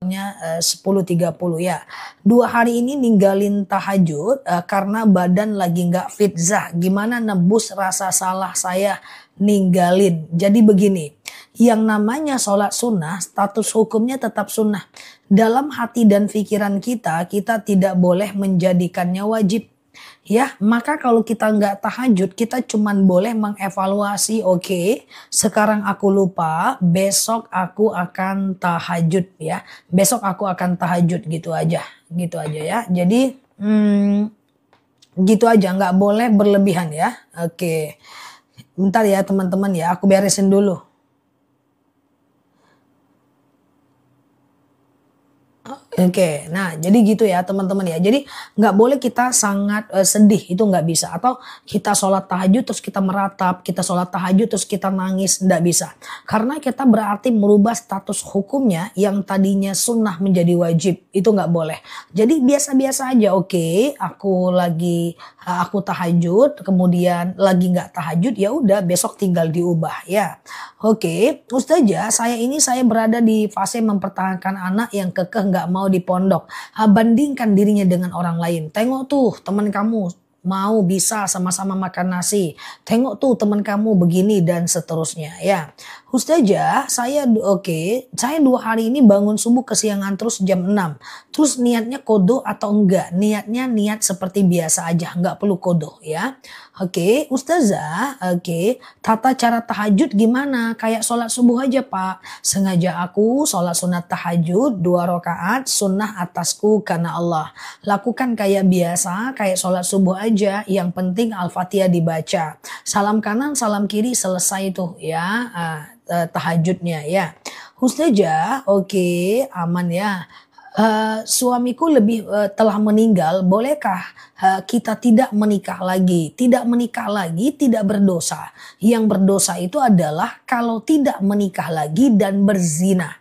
10.30 ya. 2 hari ini ninggalin tahajud karena badan lagi nggak fit. Gimana nebus rasa salah saya ninggalin? Jadi begini, yang namanya sholat sunnah status hukumnya tetap sunnah. Dalam hati dan pikiran kita tidak boleh menjadikannya wajib. Ya, maka kalau kita nggak tahajud, kita cuman boleh mengevaluasi, oke, sekarang aku lupa, besok aku akan tahajud ya. Besok aku akan tahajud gitu aja ya. Jadi gitu aja, nggak boleh berlebihan ya. Oke, bentar ya teman-teman ya, aku beresin dulu. Oke, nah jadi gitu ya teman-teman ya. Jadi nggak boleh kita sangat sedih, itu nggak bisa. Atau kita sholat tahajud terus kita meratap, kita sholat tahajud terus kita nangis, nggak bisa. Karena kita berarti merubah status hukumnya yang tadinya sunnah menjadi wajib, itu nggak boleh. Jadi biasa-biasa aja, oke, aku tahajud, kemudian lagi nggak tahajud, ya udah besok tinggal diubah ya. Oke, Ustazah, saya berada di fase mempertahankan anak yang kekeh nggak mau di pondok. Bandingkan dirinya dengan orang lain. Tengok tuh teman kamu mau bisa sama-sama makan nasi. Tengok tuh teman kamu begini dan seterusnya ya. Ustazah, saya 2 hari ini bangun subuh kesiangan terus jam 6. Terus niatnya kodo atau enggak? Niatnya niat seperti biasa aja, enggak perlu kodo ya. Oke, Ustazah, tata cara tahajud gimana? Kayak sholat subuh aja Pak. Sengaja aku sholat sunat tahajud 2 rakaat sunnah atasku karena Allah. Lakukan kayak biasa, kayak sholat subuh aja. Yang penting Al-Fatihah dibaca. Salam kanan, salam kiri, selesai tuh ya tahajudnya ya. Ustazah, aman ya. Suamiku telah meninggal, bolehkah kita tidak menikah lagi? Tidak menikah lagi tidak berdosa. Yang berdosa itu adalah kalau tidak menikah lagi dan berzina.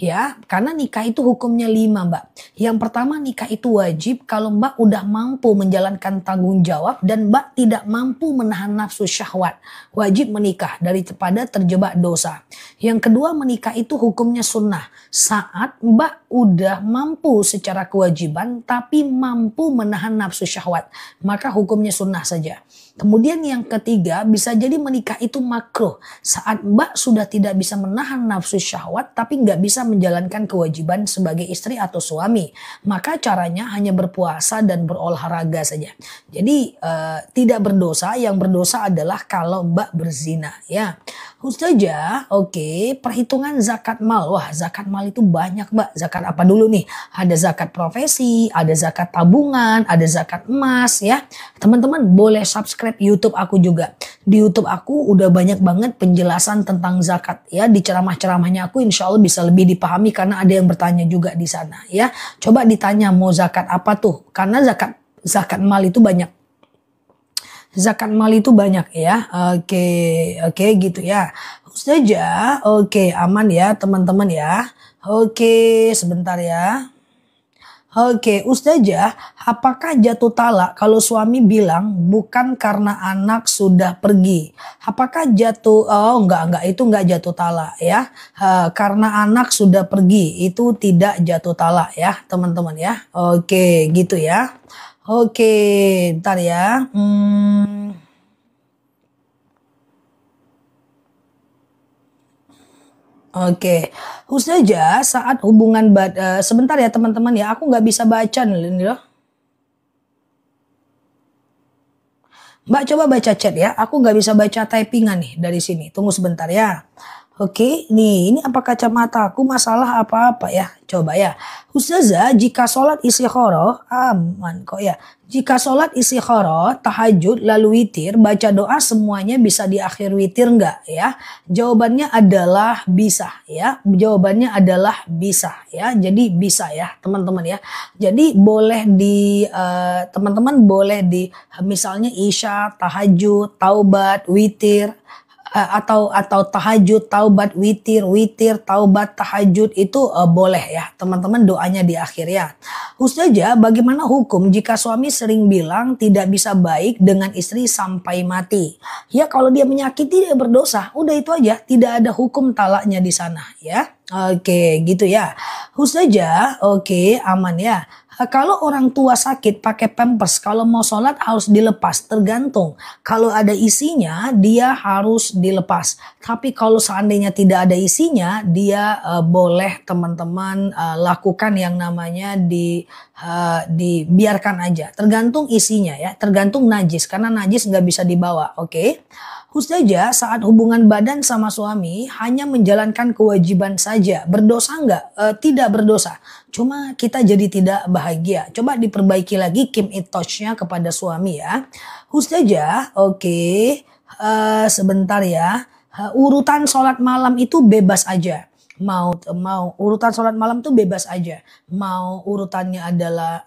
Ya, karena nikah itu hukumnya 5 Mbak. Yang pertama, nikah itu wajib kalau Mbak udah mampu menjalankan tanggung jawab dan Mbak tidak mampu menahan nafsu syahwat. Wajib menikah daripada terjebak dosa. Yang kedua, menikah itu hukumnya sunnah. Saat Mbak udah mampu secara kewajiban tapi mampu menahan nafsu syahwat, maka hukumnya sunnah saja. Kemudian yang ketiga, bisa jadi menikah itu makruh. Saat Mbak sudah tidak bisa menahan nafsu syahwat tapi nggak bisa menjalankan kewajiban sebagai istri atau suami. Maka caranya hanya berpuasa dan berolahraga saja. Jadi tidak berdosa, yang berdosa adalah kalau Mbak berzina ya. Ustazah, perhitungan zakat mal. Wah, zakat mal itu banyak Mbak. Zakat apa dulu nih? Ada zakat profesi, ada zakat tabungan, ada zakat emas ya. Teman-teman boleh subscribe YouTube aku juga. Di YouTube aku udah banyak banget penjelasan tentang zakat ya. Di ceramah-ceramahnya aku insya Allah bisa lebih dipahami karena ada yang bertanya juga di sana ya. Coba ditanya mau zakat apa tuh? Karena zakat mal itu banyak. Zakat mal itu banyak ya. Oke gitu ya. Ustazah, aman ya teman-teman ya. Sebentar ya. Ustazah, apakah jatuh talak kalau suami bilang bukan karena anak sudah pergi? Apakah jatuh, enggak, itu enggak jatuh talak ya. Karena anak sudah pergi, itu tidak jatuh talak ya teman-teman ya. Gitu ya. Ntar ya. Ustazah, saat hubungan sebentar ya teman-teman ya, aku nggak bisa baca nih loh. Mbak coba baca chat ya, aku nggak bisa baca typingan nih dari sini. Tunggu sebentar ya. Nih ini apa kacamata aku masalah apa-apa ya? Coba ya. Ustazah, jika sholat istikharah, aman kok ya. Jika sholat istikharah, tahajud, lalu witir, baca doa semuanya bisa di akhir witir enggak ya? Jawabannya adalah bisa ya. Jawabannya adalah bisa ya. Jadi bisa ya teman-teman ya. Jadi boleh teman-teman boleh misalnya isya, tahajud, taubat, witir. Atau tahajud, taubat, witir, taubat, tahajud itu boleh ya teman-teman doanya di akhir ya. Ustazah, bagaimana hukum jika suami sering bilang tidak bisa baik dengan istri sampai mati? Ya kalau dia menyakiti dia berdosa, udah itu aja, tidak ada hukum talaknya di sana ya. Oke, gitu ya. Ustazah, oke, aman ya. Kalau orang tua sakit pakai pampers, kalau mau sholat harus dilepas, tergantung. Kalau ada isinya, dia harus dilepas. Tapi kalau seandainya tidak ada isinya, dia boleh teman-teman lakukan yang namanya dibiarkan aja. Tergantung isinya ya, tergantung najis. Karena najis nggak bisa dibawa, oke? Ustazah, saat hubungan badan sama suami hanya menjalankan kewajiban saja. Berdosa nggak? Tidak berdosa. Cuma kita jadi tidak bahagia. Coba diperbaiki lagi keep it touch-nya kepada suami ya. Ustazah, oke. Sebentar ya. Urutan sholat malam itu bebas aja. Mau urutan sholat malam tuh bebas aja. Mau urutannya adalah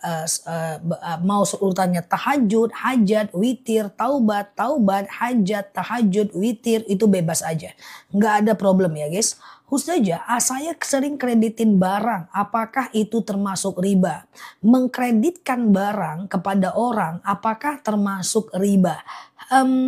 mau urutannya tahajud, hajat, witir, taubat, hajat, tahajud, witir, itu bebas aja. Nggak ada problem ya guys. Ustazah, saya sering kreditin barang. Apakah itu termasuk riba? Mengkreditkan barang kepada orang, apakah termasuk riba?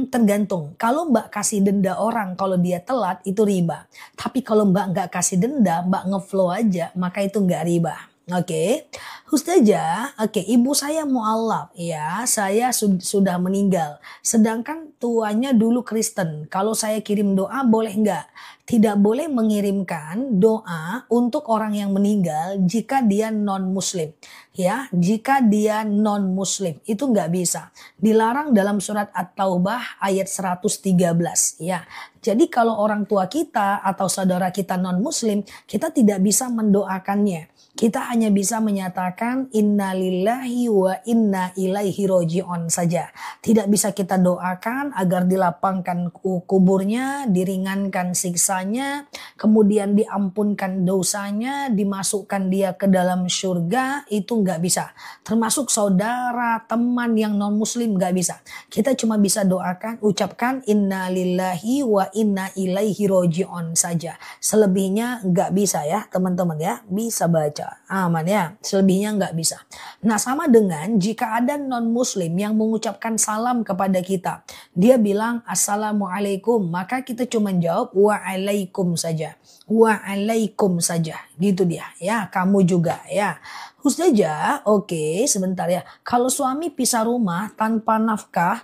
Tergantung. Kalau Mbak kasih denda orang kalau dia telat itu riba. Tapi kalau Mbak nggak kasih denda, Mbak ngeflow aja, maka itu nggak riba. Oke, Ustazah, oke, ibu saya mualaf, ya, saya sudah meninggal. Sedangkan tuanya dulu Kristen. Kalau saya kirim doa boleh nggak? Tidak boleh mengirimkan doa untuk orang yang meninggal jika dia non Muslim. Ya, jika dia non Muslim itu nggak bisa. Dilarang dalam surat At-Taubah ayat 113. Ya, jadi kalau orang tua kita atau saudara kita non Muslim, kita tidak bisa mendoakannya. Kita hanya bisa menyatakan innalillahi wa inna ilaihi roji'un saja. Tidak bisa kita doakan agar dilapangkan kuburnya, diringankan siksanya, kemudian diampunkan dosanya, dimasukkan dia ke dalam surga, itu nggak bisa. Termasuk saudara, teman yang non muslim nggak bisa. Kita cuma bisa doakan, ucapkan innalillahi wa inna ilaihi roji'un saja. Selebihnya nggak bisa ya teman-teman ya, bisa baca. Aman ya, selebihnya nggak bisa. Nah sama dengan jika ada non muslim yang mengucapkan salam kepada kita, dia bilang assalamualaikum, maka kita cuma jawab waalaikum saja, waalaikum saja, gitu dia ya, kamu juga ya. Ustazah, oke, sebentar ya. Kalau suami pisah rumah tanpa nafkah,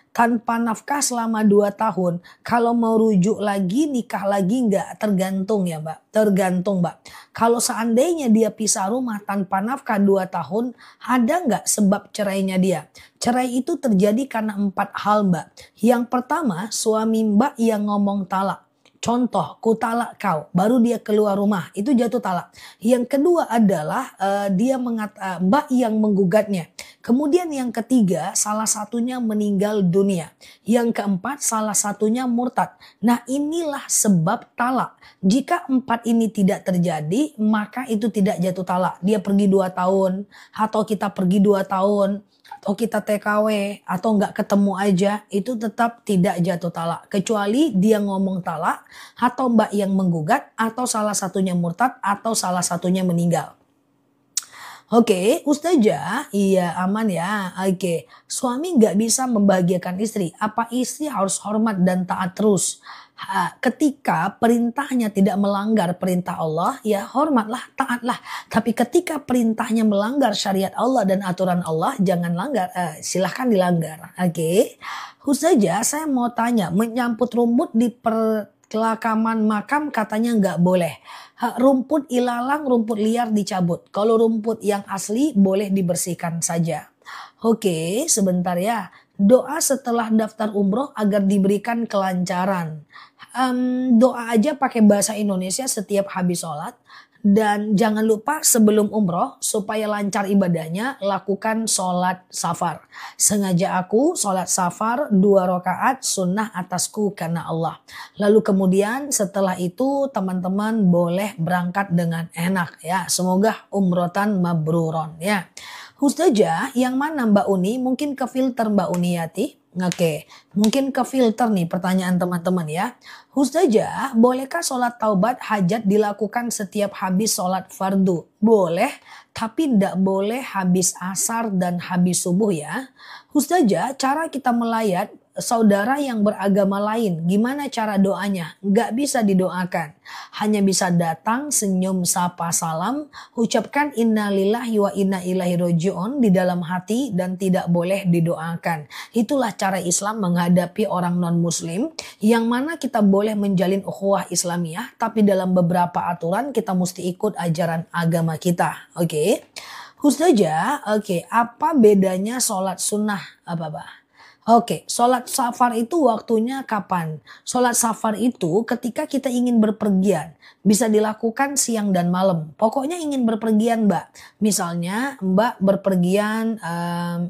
tanpa nafkah selama 2 tahun. Kalau mau rujuk lagi, nikah lagi nggak? Tergantung ya Mbak. Tergantung Mbak. Kalau seandainya dia pisah rumah tanpa nafkah 2 tahun, ada nggak sebab cerainya dia? Cerai itu terjadi karena 4 hal Mbak. Yang pertama, suami Mbak yang ngomong talak. Contoh, ku talak kau, baru dia keluar rumah, itu jatuh talak. Yang kedua adalah Mbak yang menggugatnya. Kemudian yang ketiga, salah satunya meninggal dunia. Yang keempat, salah satunya murtad. Nah inilah sebab talak. Jika 4 ini tidak terjadi, maka itu tidak jatuh talak. Dia pergi 2 tahun, atau kita pergi 2 tahun, atau kita TKW, atau nggak ketemu aja, itu tetap tidak jatuh talak. Kecuali dia ngomong talak, atau Mbak yang menggugat, atau salah satunya murtad, atau salah satunya meninggal. Oke, Ustazah, iya aman ya. Oke, suami nggak bisa membahagiakan istri. Apa istri harus hormat dan taat terus? Ketika perintahnya tidak melanggar perintah Allah, ya hormatlah, taatlah. Tapi ketika perintahnya melanggar syariat Allah dan aturan Allah, jangan langgar, silahkan dilanggar. Oke, Ustazah, saya mau tanya, menyamput rumput di perkelakaman makam katanya nggak boleh. Rumput ilalang, rumput liar dicabut. Kalau rumput yang asli boleh dibersihkan saja. Oke, sebentar ya. Doa setelah daftar umroh agar diberikan kelancaran. Doa aja pakai bahasa Indonesia setiap habis sholat. Dan jangan lupa sebelum umroh supaya lancar ibadahnya lakukan sholat safar. Sengaja aku sholat safar 2 rakaat sunnah atasku karena Allah. Lalu kemudian setelah itu teman-teman boleh berangkat dengan enak ya. Semoga umrotan mabruron ya. Ustazah, yang mana Mbak Uni? Mungkin ke filter Mbak Uniati. Oke, mungkin ke filter nih pertanyaan teman-teman ya. Ustazah, bolehkah sholat taubat hajat dilakukan setiap habis sholat fardu? Boleh, tapi tidak boleh habis asar dan habis subuh ya. Ustazah, cara kita melayat saudara yang beragama lain, gimana cara doanya? Nggak bisa didoakan. Hanya bisa datang, senyum, sapa, salam, ucapkan innalillahi wa inna ilaihi roji'un di dalam hati dan tidak boleh didoakan. Itulah cara Islam menghadapi orang non-muslim yang mana kita boleh menjalin ukhuwah Islamiyah tapi dalam beberapa aturan kita mesti ikut ajaran agama kita. Oke. Ustazah, oke, apa bedanya sholat sunnah apa? Oke, sholat safar itu waktunya kapan? Sholat safar itu ketika kita ingin berpergian. Bisa dilakukan siang dan malam. Pokoknya ingin berpergian Mbak. Misalnya Mbak berpergian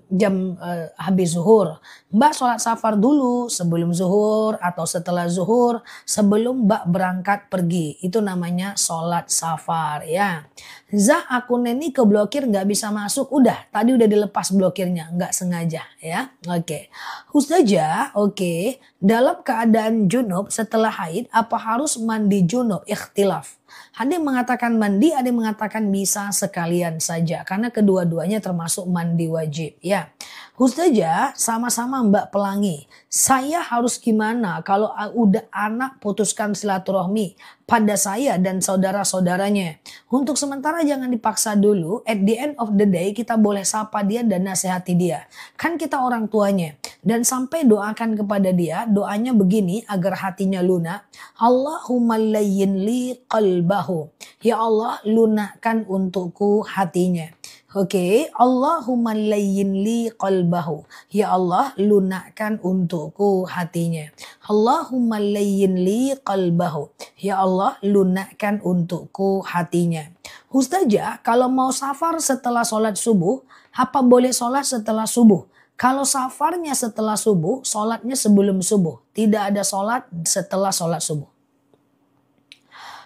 jam habis zuhur. Mbak sholat safar dulu sebelum zuhur atau setelah zuhur. Sebelum Mbak berangkat pergi. Itu namanya sholat safar ya. Zah akun ini keblokir nggak bisa masuk. Udah, tadi udah dilepas blokirnya. Nggak sengaja ya. Oke. Ustazah, oke. Dalam keadaan junub setelah haid, apa harus mandi junub? Ikhtilaf. Ada yang mengatakan mandi, ada yang mengatakan bisa sekalian saja. Karena kedua-duanya termasuk mandi wajib. Ya, Ustazah, sama-sama Mbak Pelangi. Saya harus gimana kalau udah anak putuskan silaturahmi pada saya dan saudara-saudaranya? Untuk sementara jangan dipaksa dulu. At the end of the day kita boleh sapa dia dan nasihati dia. Kan kita orang tuanya. Dan sampai doakan kepada dia. Doanya begini agar hatinya lunak. Allahumma layyin li qalbahu. Ya Allah, lunakkan untukku hatinya. Oke, Allahumma layyin li qalbahu. Ya Allah, lunakkan untukku hatinya. Allahumma layyin li qalbahu. Ya Allah, lunakkan untukku hatinya. Ustazah, kalau mau safar setelah sholat subuh, apa boleh sholat setelah subuh? Kalau safarnya setelah subuh, sholatnya sebelum subuh. Tidak ada sholat setelah sholat subuh.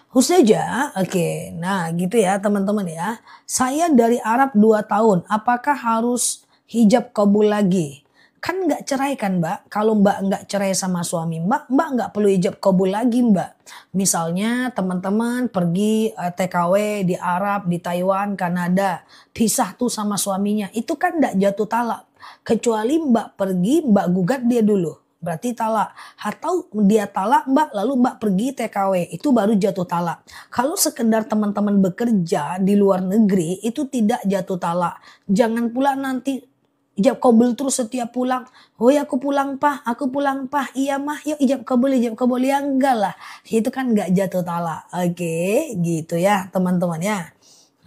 Ustazah, oke. Nah gitu ya teman-teman ya. Saya dari Arab 2 tahun. Apakah harus hijab kabul lagi? Kan nggak cerai kan Mbak? Kalau Mbak nggak cerai sama suami Mbak nggak perlu hijab kabul lagi Mbak. Misalnya teman-teman pergi TKW di Arab, di Taiwan, Kanada. Pisah tuh sama suaminya. Itu kan nggak jatuh talak. Kecuali Mbak pergi, Mbak gugat dia dulu. Berarti talak. Atau dia talak Mbak lalu Mbak pergi TKW. Itu baru jatuh talak. Kalau sekedar teman-teman bekerja di luar negeri itu tidak jatuh talak. Jangan pula nanti ijab kabul terus setiap pulang. Oh ya aku pulang Pak, aku pulang Pak. Iya mah yuk ijab kabul. Ya enggak lah. Itu kan enggak jatuh talak. Oke gitu ya teman-teman ya.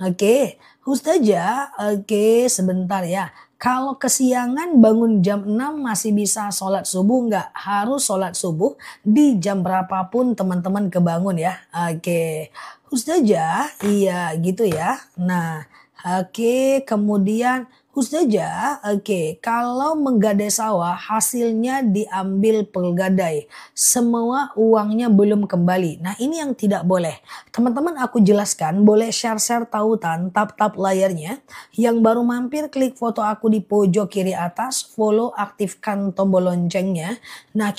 Oke Ustazah, oke sebentar ya. Kalau kesiangan bangun jam 6 masih bisa sholat subuh nggak? Harus sholat subuh di jam berapapun teman-teman kebangun ya. Oke. Ustazah, iya gitu ya. Nah, oke kemudian Ustazah, oke, kalau menggadai sawah hasilnya diambil penggadai. Semua uangnya belum kembali. Nah ini yang tidak boleh. Teman-teman aku jelaskan, boleh share-share tautan, tap-tap layarnya. Yang baru mampir klik foto aku di pojok kiri atas, follow, aktifkan tombol loncengnya. Nah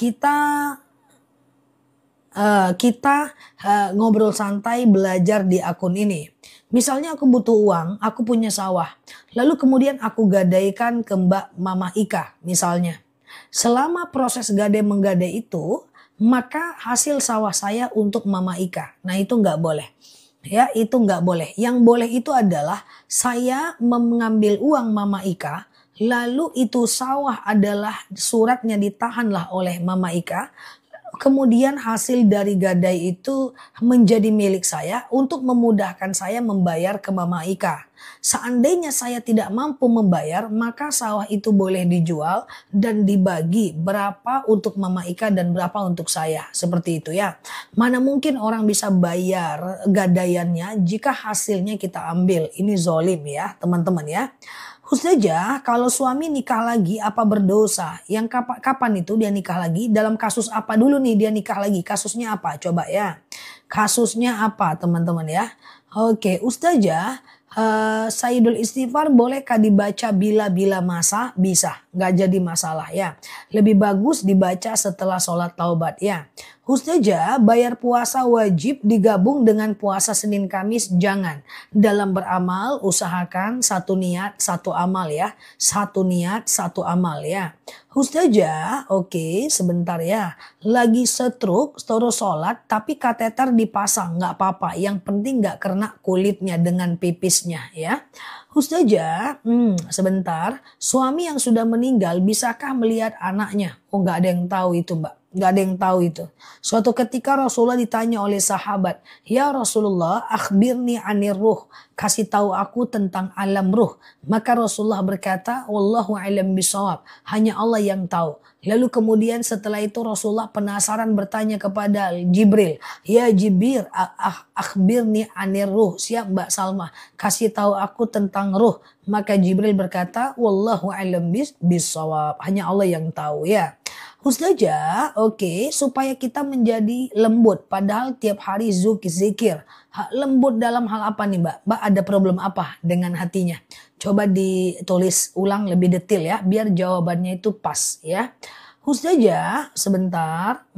kita ngobrol santai belajar di akun ini. Misalnya aku butuh uang, aku punya sawah. Lalu kemudian aku gadaikan ke Mbak Mama Ika misalnya. Selama proses gadai menggadai itu, maka hasil sawah saya untuk Mama Ika. Nah itu nggak boleh. Ya itu nggak boleh. Yang boleh itu adalah saya mengambil uang Mama Ika. Lalu itu sawah adalah suratnya ditahanlah oleh Mama Ika. Kemudian hasil dari gadai itu menjadi milik saya untuk memudahkan saya membayar ke Mama Ika. Seandainya saya tidak mampu membayar, maka sawah itu boleh dijual dan dibagi berapa untuk Mama Ika dan berapa untuk saya. Seperti itu ya. Mana mungkin orang bisa bayar gadaiannya jika hasilnya kita ambil. Ini zolim ya teman-teman ya. Ustazah, kalau suami nikah lagi apa berdosa? Yang kapan itu dia nikah lagi? Dalam kasus apa dulu nih dia nikah lagi? Kasusnya apa? Coba ya. Kasusnya apa teman-teman ya? Oke, Ustazah. Sayyidul Istighfar bolehkah dibaca bila-bila masa? Bisa, nggak jadi masalah ya. Lebih bagus dibaca setelah sholat taubat ya. Ustazah, bayar puasa wajib digabung dengan puasa Senin Kamis? Jangan. Dalam beramal usahakan satu niat satu amal ya. Satu niat satu amal ya. Ustazah, oke sebentar ya. Lagi stroke terus sholat tapi kateter dipasang, nggak apa-apa. Yang penting nggak kena kulitnya dengan pipisnya ya. Ustazah, sebentar. Suami yang sudah meninggal bisakah melihat anaknya? Oh nggak ada yang tahu itu mbak. Nggak ada yang tahu itu. Suatu ketika Rasulullah ditanya oleh sahabat, "Ya Rasulullah, akhbirni anir ruh." Kasih tahu aku tentang alam ruh. Maka Rasulullah berkata, "Wallahu a'lam bishawab." Hanya Allah yang tahu. Lalu kemudian setelah itu Rasulullah penasaran bertanya kepada Jibril, "Ya Jibril, akhbirni anir ruh." Siap Mbak Salma, kasih tahu aku tentang ruh. Maka Jibril berkata, "Wallahu a'lam bishawab." Hanya Allah yang tahu ya. Ustazah, oke, supaya kita menjadi lembut padahal tiap hari zikir. Lembut dalam hal apa nih Mbak? Mbak ada problem apa dengan hatinya? Coba ditulis ulang lebih detail ya, biar jawabannya itu pas ya. Ustazah, sebentar.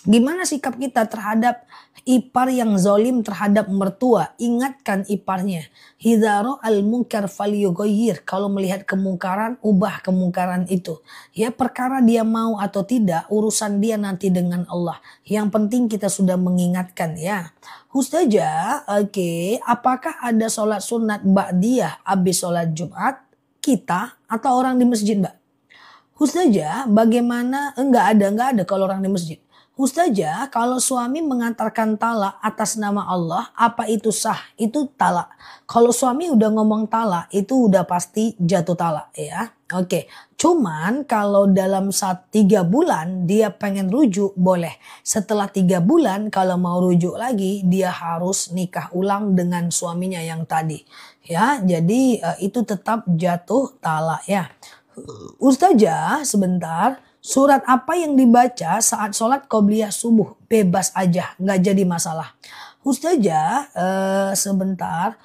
Gimana sikap kita terhadap ipar yang zolim terhadap mertua? Ingatkan iparnya. Hidaro al munkar falyughayyir. Kalau melihat kemungkaran, ubah kemungkaran itu. Ya perkara dia mau atau tidak, urusan dia nanti dengan Allah. Yang penting kita sudah mengingatkan ya. Ustazah, oke, apakah ada sholat sunat ba'diyah habis sholat Jumat? Kita atau orang di masjid Mbak? Ustazah, bagaimana? Enggak ada kalau orang di masjid. Ustazah, kalau suami mengantarkan talak atas nama Allah, apa itu sah? Itu talak. Kalau suami udah ngomong talak, itu udah pasti jatuh talak ya. Oke, cuman kalau dalam 3 bulan dia pengen rujuk, boleh. Setelah 3 bulan kalau mau rujuk lagi, dia harus nikah ulang dengan suaminya yang tadi. Ya, jadi itu tetap jatuh talak ya. Ustazah, sebentar. Surat apa yang dibaca saat sholat qobliyah subuh? Bebas aja, nggak jadi masalah. Ustazah, sebentar.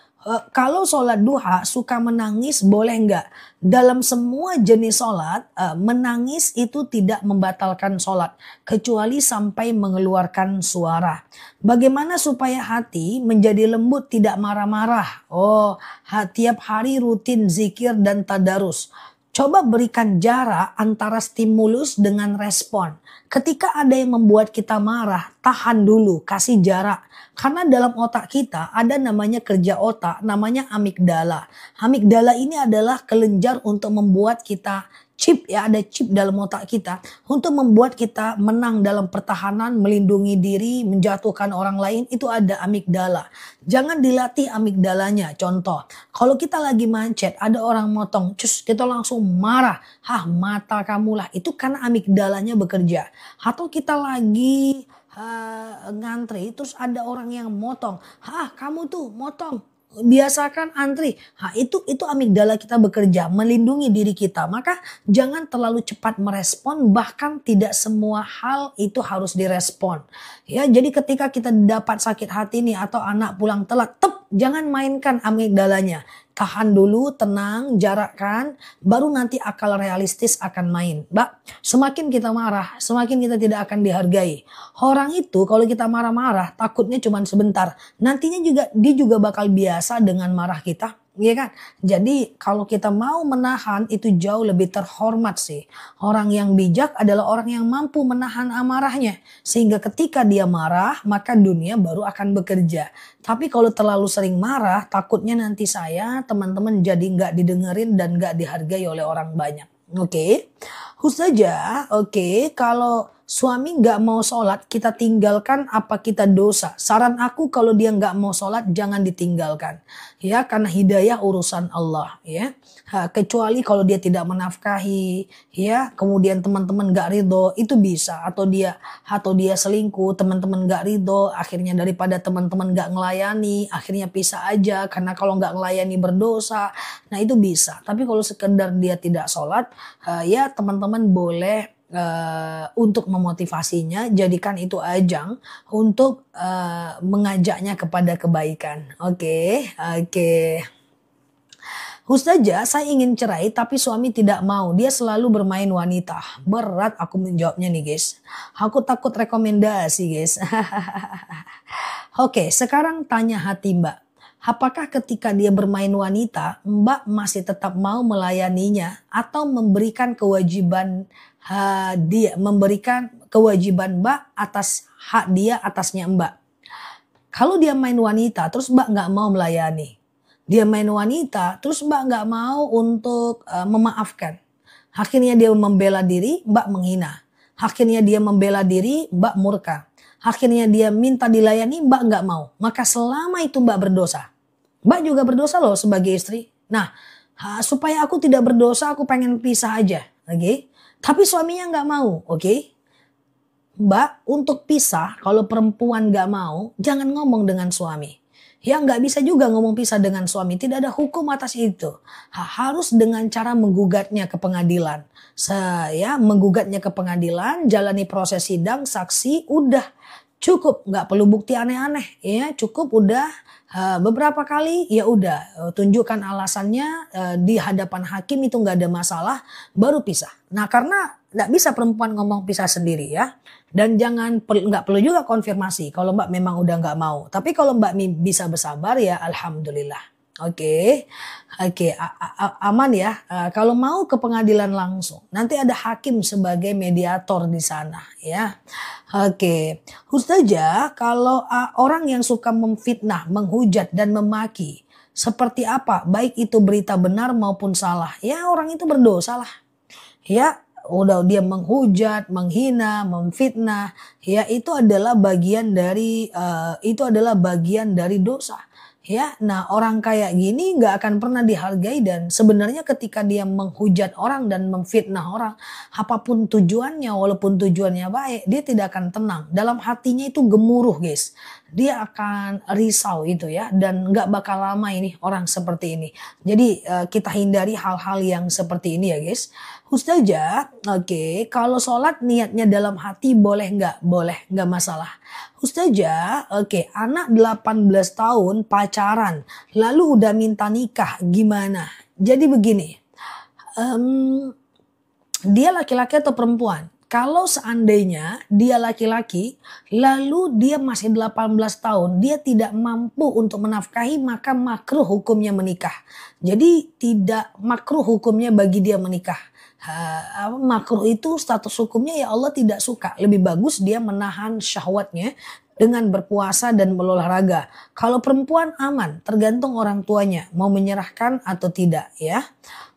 Kalau sholat duha suka menangis boleh nggak? Dalam semua jenis sholat, menangis itu tidak membatalkan sholat. Kecuali sampai mengeluarkan suara. Bagaimana supaya hati menjadi lembut tidak marah-marah? Oh, tiap hari rutin zikir dan tadarus. Coba berikan jarak antara stimulus dengan respon. Ketika ada yang membuat kita marah, tahan dulu, kasih jarak. Karena dalam otak kita ada namanya kerja otak, namanya amigdala. Amigdala ini adalah kelenjar untuk membuat kita chip ya, ada chip dalam otak kita untuk membuat kita menang dalam pertahanan, melindungi diri, menjatuhkan orang lain, itu ada amigdala. Jangan dilatih amigdalanya. Contoh, kalau kita lagi macet, ada orang motong, cus kita langsung marah, mata kamu lah, itu karena amigdalanya bekerja. Atau kita lagi ngantri, terus ada orang yang motong, kamu tuh motong. Biasakan antri. Itu amigdala kita bekerja melindungi diri kita. Maka jangan terlalu cepat merespon, bahkan tidak semua hal itu harus direspon. Ya, jadi ketika kita dapat sakit hati nih atau anak pulang telat, jangan mainkan amigdalanya. Tahan dulu, tenang, jarakkan, baru nanti akal realistis akan main. Mbak, semakin kita marah, semakin kita tidak akan dihargai. Orang itu kalau kita marah-marah, takutnya cuma sebentar. Nantinya dia juga bakal biasa dengan marah kita. Iya kan? Jadi kalau kita mau menahan itu jauh lebih terhormat sih. Orang yang bijak adalah orang yang mampu menahan amarahnya. Sehingga ketika dia marah maka dunia baru akan bekerja. Tapi kalau terlalu sering marah takutnya nanti saya teman-teman jadi nggak didengerin dan nggak dihargai oleh orang banyak. Oke. Ustazah, oke, kalau suami nggak mau sholat kita tinggalkan apa kita dosa? Saran aku kalau dia nggak mau sholat jangan ditinggalkan. Ya, karena hidayah urusan Allah ya. Kecuali kalau dia tidak menafkahi ya, kemudian teman-teman nggak ridho, itu bisa. Atau dia selingkuh, teman-teman nggak ridho, akhirnya daripada teman-teman nggak ngelayani, akhirnya pisah aja karena kalau nggak ngelayani berdosa. Nah itu bisa. Tapi kalau sekedar dia tidak sholat, ya teman-teman boleh untuk memotivasinya, jadikan itu ajang untuk mengajaknya kepada kebaikan. Oke, oke. Ustazah, saya ingin cerai tapi suami tidak mau. Dia selalu bermain wanita. Berat aku menjawabnya nih guys. Aku takut rekomendasi guys. Oke, sekarang tanya hati Mbak. Apakah ketika dia bermain wanita, Mbak masih tetap mau melayaninya atau memberikan kewajiban memberikan kewajiban Mbak atas hak dia atasnya Mbak? Kalau dia main wanita, terus Mbak nggak mau melayani. Dia main wanita, terus Mbak nggak mau untuk memaafkan. Akhirnya dia membela diri, Mbak menghina. Akhirnya dia membela diri, Mbak murka. Akhirnya dia minta dilayani, Mbak nggak mau. Maka selama itu Mbak berdosa. Mbak juga berdosa loh sebagai istri. Nah, supaya aku tidak berdosa, aku pengen pisah aja. Oke? Tapi suaminya nggak mau. Oke? Mbak, untuk pisah, kalau perempuan nggak mau, jangan ngomong dengan suami. Ya nggak bisa juga ngomong pisah dengan suami. Tidak ada hukum atas itu. Harus dengan cara menggugatnya ke pengadilan. Saya menggugatnya ke pengadilan, jalani proses sidang, saksi, udah cukup. Nggak perlu bukti aneh-aneh. Ya cukup udah beberapa kali ya udah tunjukkan alasannya di hadapan hakim itu nggak ada masalah, baru pisah. Nah karena nggak bisa perempuan ngomong pisah sendiri ya. Dan nggak perlu juga konfirmasi kalau Mbak memang udah nggak mau. Tapi kalau Mbak bisa bersabar ya alhamdulillah. Oke. Aman ya. Kalau mau ke pengadilan langsung, nanti ada hakim sebagai mediator di sana ya. Oke. Ustazah, kalau orang yang suka memfitnah, menghujat dan memaki, seperti apa? Baik itu berita benar maupun salah. Ya orang itu berdosa lah. Ya udah dia menghujat, menghina, memfitnah, ya itu adalah bagian dari dosa. Ya, nah orang kayak gini nggak akan pernah dihargai dan sebenarnya ketika dia menghujat orang dan memfitnah orang, apapun tujuannya, walaupun tujuannya baik, dia tidak akan tenang. Dalam hatinya itu gemuruh, guys. Dia akan risau itu ya dan nggak bakal lama ini orang seperti ini. Jadi kita hindari hal-hal yang seperti ini ya, guys. Ustazah, oke, kalau sholat niatnya dalam hati boleh nggak? Boleh, nggak masalah. Ustazah, oke, anak 18 tahun pacaran, lalu udah minta nikah, gimana? Jadi begini, dia laki-laki atau perempuan? Kalau seandainya dia laki-laki, lalu dia masih 18 tahun, dia tidak mampu untuk menafkahi, maka makruh hukumnya menikah. Jadi tidak makruh hukumnya bagi dia menikah. Makruh itu status hukumnya ya Allah tidak suka. Lebih bagus dia menahan syahwatnya dengan berpuasa dan berolahraga. Kalau perempuan aman, tergantung orang tuanya mau menyerahkan atau tidak ya.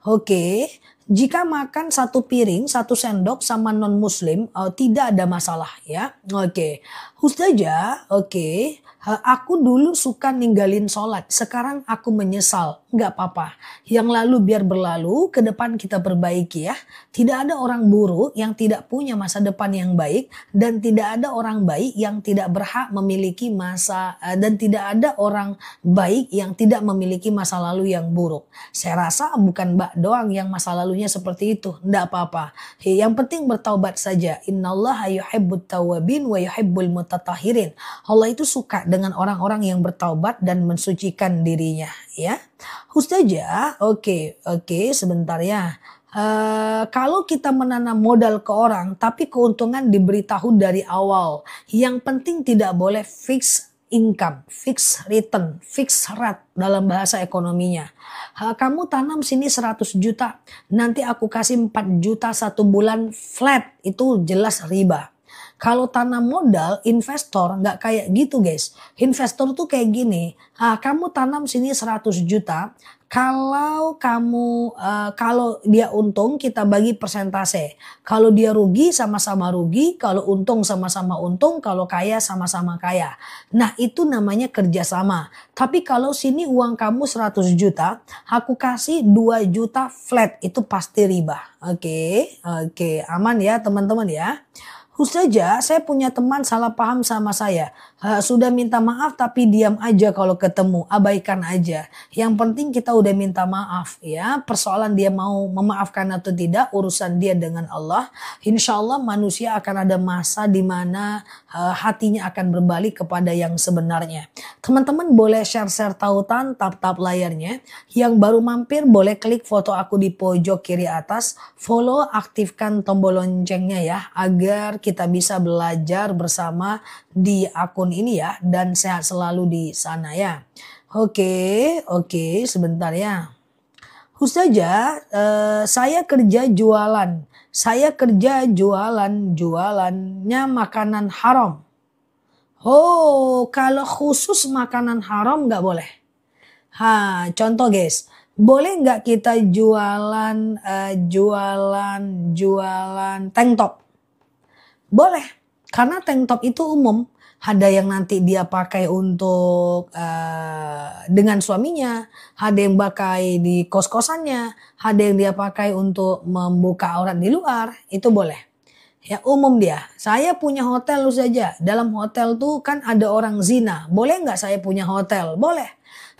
Oke. Jika makan satu piring, satu sendok sama non muslim, tidak ada masalah ya. Oke. Ustazah, oke. Aku dulu suka ninggalin sholat, sekarang aku menyesal. Nggak apa-apa, yang lalu biar berlalu, ke depan kita perbaiki ya. Tidak ada orang buruk yang tidak punya masa depan yang baik, dan tidak ada orang baik yang tidak berhak memiliki dan tidak ada orang baik yang tidak memiliki masa lalu yang buruk. Saya rasa bukan Mbak doang yang masa lalunya seperti itu, nggak apa-apa. Yang penting bertaubat saja. Innallaha yuhibbut tawwabin wa yuhibbul mutatahhirin. Allah itu suka dengan orang-orang yang bertaubat dan mensucikan dirinya ya. Ustazah, oke, sebentar ya. Kalau kita menanam modal ke orang tapi keuntungan diberitahu dari awal. Yang penting tidak boleh fix income, fix return, fix rate dalam bahasa ekonominya. Kamu tanam sini 100 juta, nanti aku kasih 4 juta satu bulan flat, itu jelas riba. Kalau tanam modal, investor nggak kayak gitu guys. Investor tuh kayak gini, kamu tanam sini 100 juta, kalau dia untung kita bagi persentase. Kalau dia rugi sama-sama rugi, kalau untung sama-sama untung, kalau kaya sama-sama kaya. Nah itu namanya kerjasama. Tapi kalau sini uang kamu 100 juta, aku kasih 2 juta flat, itu pasti riba. Oke, aman ya teman-teman ya. Ustazah, saya punya teman salah paham sama saya. Sudah minta maaf tapi diam aja kalau ketemu, abaikan aja. Yang penting kita udah minta maaf ya. Persoalan dia mau memaafkan atau tidak, urusan dia dengan Allah. Insya Allah manusia akan ada masa di mana hatinya akan berbalik kepada yang sebenarnya. Teman-teman boleh share-share tautan, tap-tap layarnya. Yang baru mampir boleh klik foto aku di pojok kiri atas. Follow, aktifkan tombol loncengnya ya. Agar kita bisa belajar bersama di akun ini ya. Dan sehat selalu di sana ya. Oke, sebentar ya. Ustazah, saya kerja jualan. Saya kerja jualannya makanan haram. Oh, kalau khusus makanan haram nggak boleh. Contoh guys, boleh nggak kita jualan tank top? Boleh, karena tank top itu umum. Ada yang nanti dia pakai untuk dengan suaminya, ada yang pakai di kos-kosannya, ada yang dia pakai untuk membuka aurat di luar, itu boleh. Ya umum dia. Saya punya hotel saja. Dalam hotel tuh kan ada orang zina. Boleh nggak saya punya hotel? Boleh.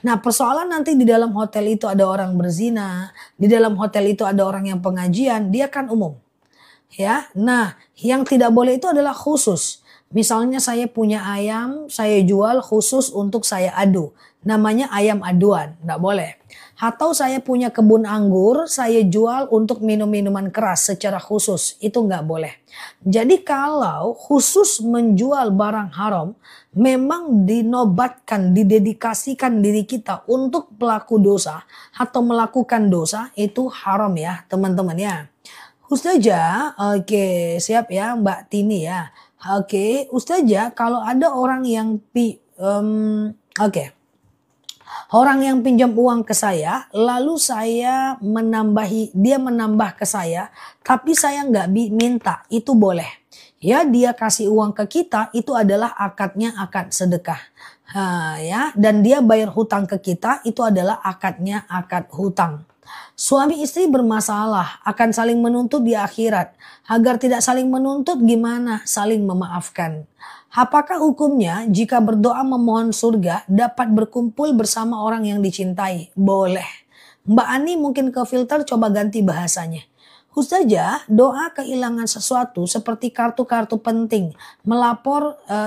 Nah persoalan nanti di dalam hotel itu ada orang berzina, di dalam hotel itu ada orang yang pengajian, dia kan umum. Ya, nah yang tidak boleh itu adalah khusus. Misalnya saya punya ayam, saya jual khusus untuk saya adu. Namanya ayam aduan, nggak boleh. Atau saya punya kebun anggur, saya jual untuk minum-minuman keras secara khusus. Itu nggak boleh. Jadi kalau khusus menjual barang haram, memang dinobatkan, didedikasikan diri kita untuk pelaku dosa atau melakukan dosa, itu haram ya teman-teman ya. Ustazah, oke siap ya Mbak Tini ya. Oke, Ustazah kalau ada orang yang orang yang pinjam uang ke saya, lalu saya dia menambah ke saya, tapi saya nggak minta, itu boleh. Ya dia kasih uang ke kita, itu adalah akadnya akad sedekah. Ya, dan dia bayar hutang ke kita, itu adalah akadnya akad hutang. Suami istri bermasalah akan saling menuntut di akhirat. Agar tidak saling menuntut gimana? Saling memaafkan. Apakah hukumnya jika berdoa memohon surga dapat berkumpul bersama orang yang dicintai? Boleh. Mbak Ani mungkin ke filter coba ganti bahasanya. Ustazah, doa kehilangan sesuatu seperti kartu-kartu penting.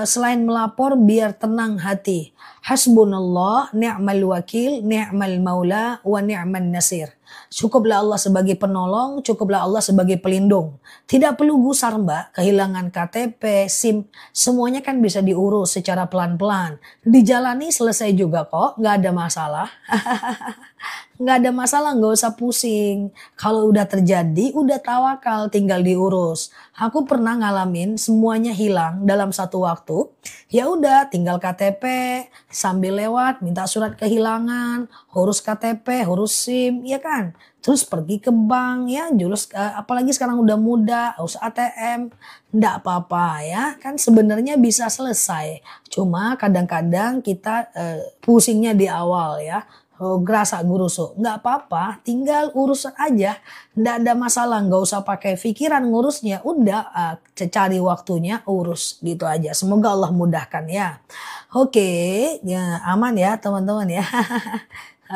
Selain melapor biar tenang hati. Hasbunallah, ni'mal wakil, ni'mal maula, wa ni'man nasir. Cukuplah Allah sebagai penolong, cukuplah Allah sebagai pelindung. Tidak perlu gusar Mbak, kehilangan KTP, SIM, semuanya kan bisa diurus secara pelan-pelan. Dijalani selesai juga kok, gak ada masalah. Nggak ada masalah, nggak usah pusing. Kalau udah terjadi, udah tawakal, tinggal diurus. Aku pernah ngalamin semuanya hilang dalam satu waktu. Ya udah, tinggal KTP, sambil lewat, minta surat kehilangan, urus KTP, urus SIM, ya kan? Terus pergi ke bank, ya, apalagi sekarang udah muda, urus ATM, nggak apa-apa ya. Kan sebenarnya bisa selesai. Cuma kadang-kadang kita pusingnya di awal ya. Gerasa gurusu, nggak apa-apa, tinggal urus aja, nggak ada masalah, nggak usah pakai pikiran ngurusnya, udah cari waktunya urus gitu aja. Semoga Allah mudahkan ya. Oke, ya aman ya teman-teman ya.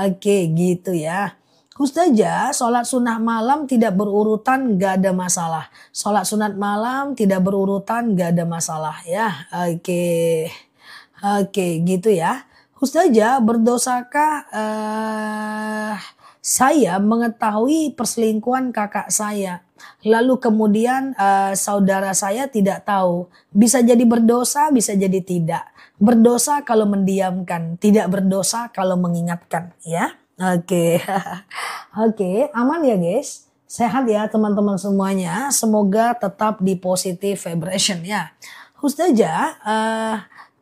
Oke gitu ya. Ustazah, sholat sunnah malam tidak berurutan gak ada masalah. Sholat sunat malam tidak berurutan gak ada masalah ya. Oke gitu ya. Ustazah, berdosakah saya mengetahui perselingkuhan kakak saya. Lalu kemudian saudara saya tidak tahu. Bisa jadi berdosa, bisa jadi tidak. Berdosa kalau mendiamkan, tidak berdosa kalau mengingatkan ya. Oke. Oke, aman ya guys. Sehat ya teman-teman semuanya. Semoga tetap di positive vibration ya. Ustazah,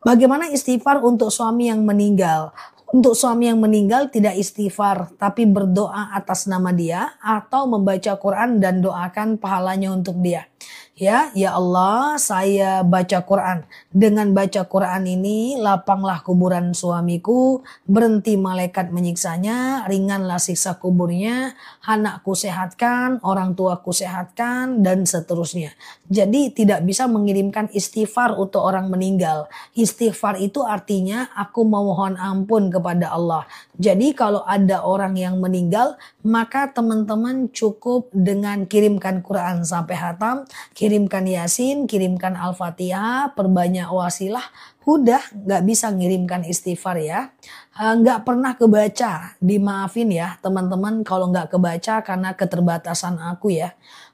bagaimana istighfar untuk suami yang meninggal? Untuk suami yang meninggal tidak istighfar, tapi berdoa atas nama dia atau membaca Quran dan doakan pahalanya untuk dia. Ya Allah, saya baca Quran. Dengan baca Quran ini, lapanglah kuburan suamiku, berhenti malaikat menyiksanya, ringanlah siksa kuburnya, anakku sehatkan, orang tuaku sehatkan, dan seterusnya. Jadi tidak bisa mengirimkan istighfar untuk orang meninggal. Istighfar itu artinya aku memohon ampun kepada Allah. Jadi kalau ada orang yang meninggal, maka teman-teman cukup dengan kirimkan Quran sampai hatam, kirimkan Yasin, kirimkan Al-Fatihah, perbanyak wasilah, udah nggak bisa ngirimkan istighfar ya. Nggak pernah kebaca, dimaafin ya teman-teman kalau nggak kebaca karena keterbatasan aku ya.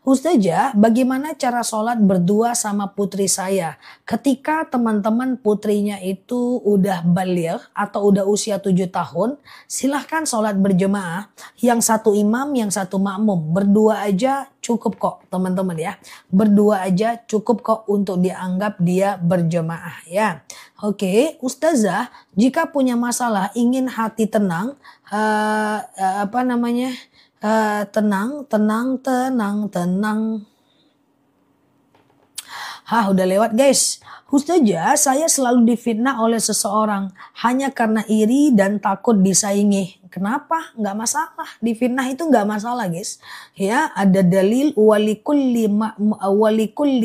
Ustazah, bagaimana cara sholat berdua sama putri saya? Ketika teman-teman putrinya itu udah baligh atau udah usia 7 tahun, silahkan sholat berjemaah. Yang satu imam, yang satu makmum. Berdua aja cukup kok teman-teman ya. Berdua aja cukup kok untuk dianggap dia berjemaah ya. Oke, Ustazah, jika punya masalah ingin hati tenang, tenang. Udah lewat guys. Ustazah, saya selalu difitnah oleh seseorang hanya karena iri dan takut disaingi. Kenapa? Nggak masalah. Difitnah itu nggak masalah guys. Ya, ada dalil walikulli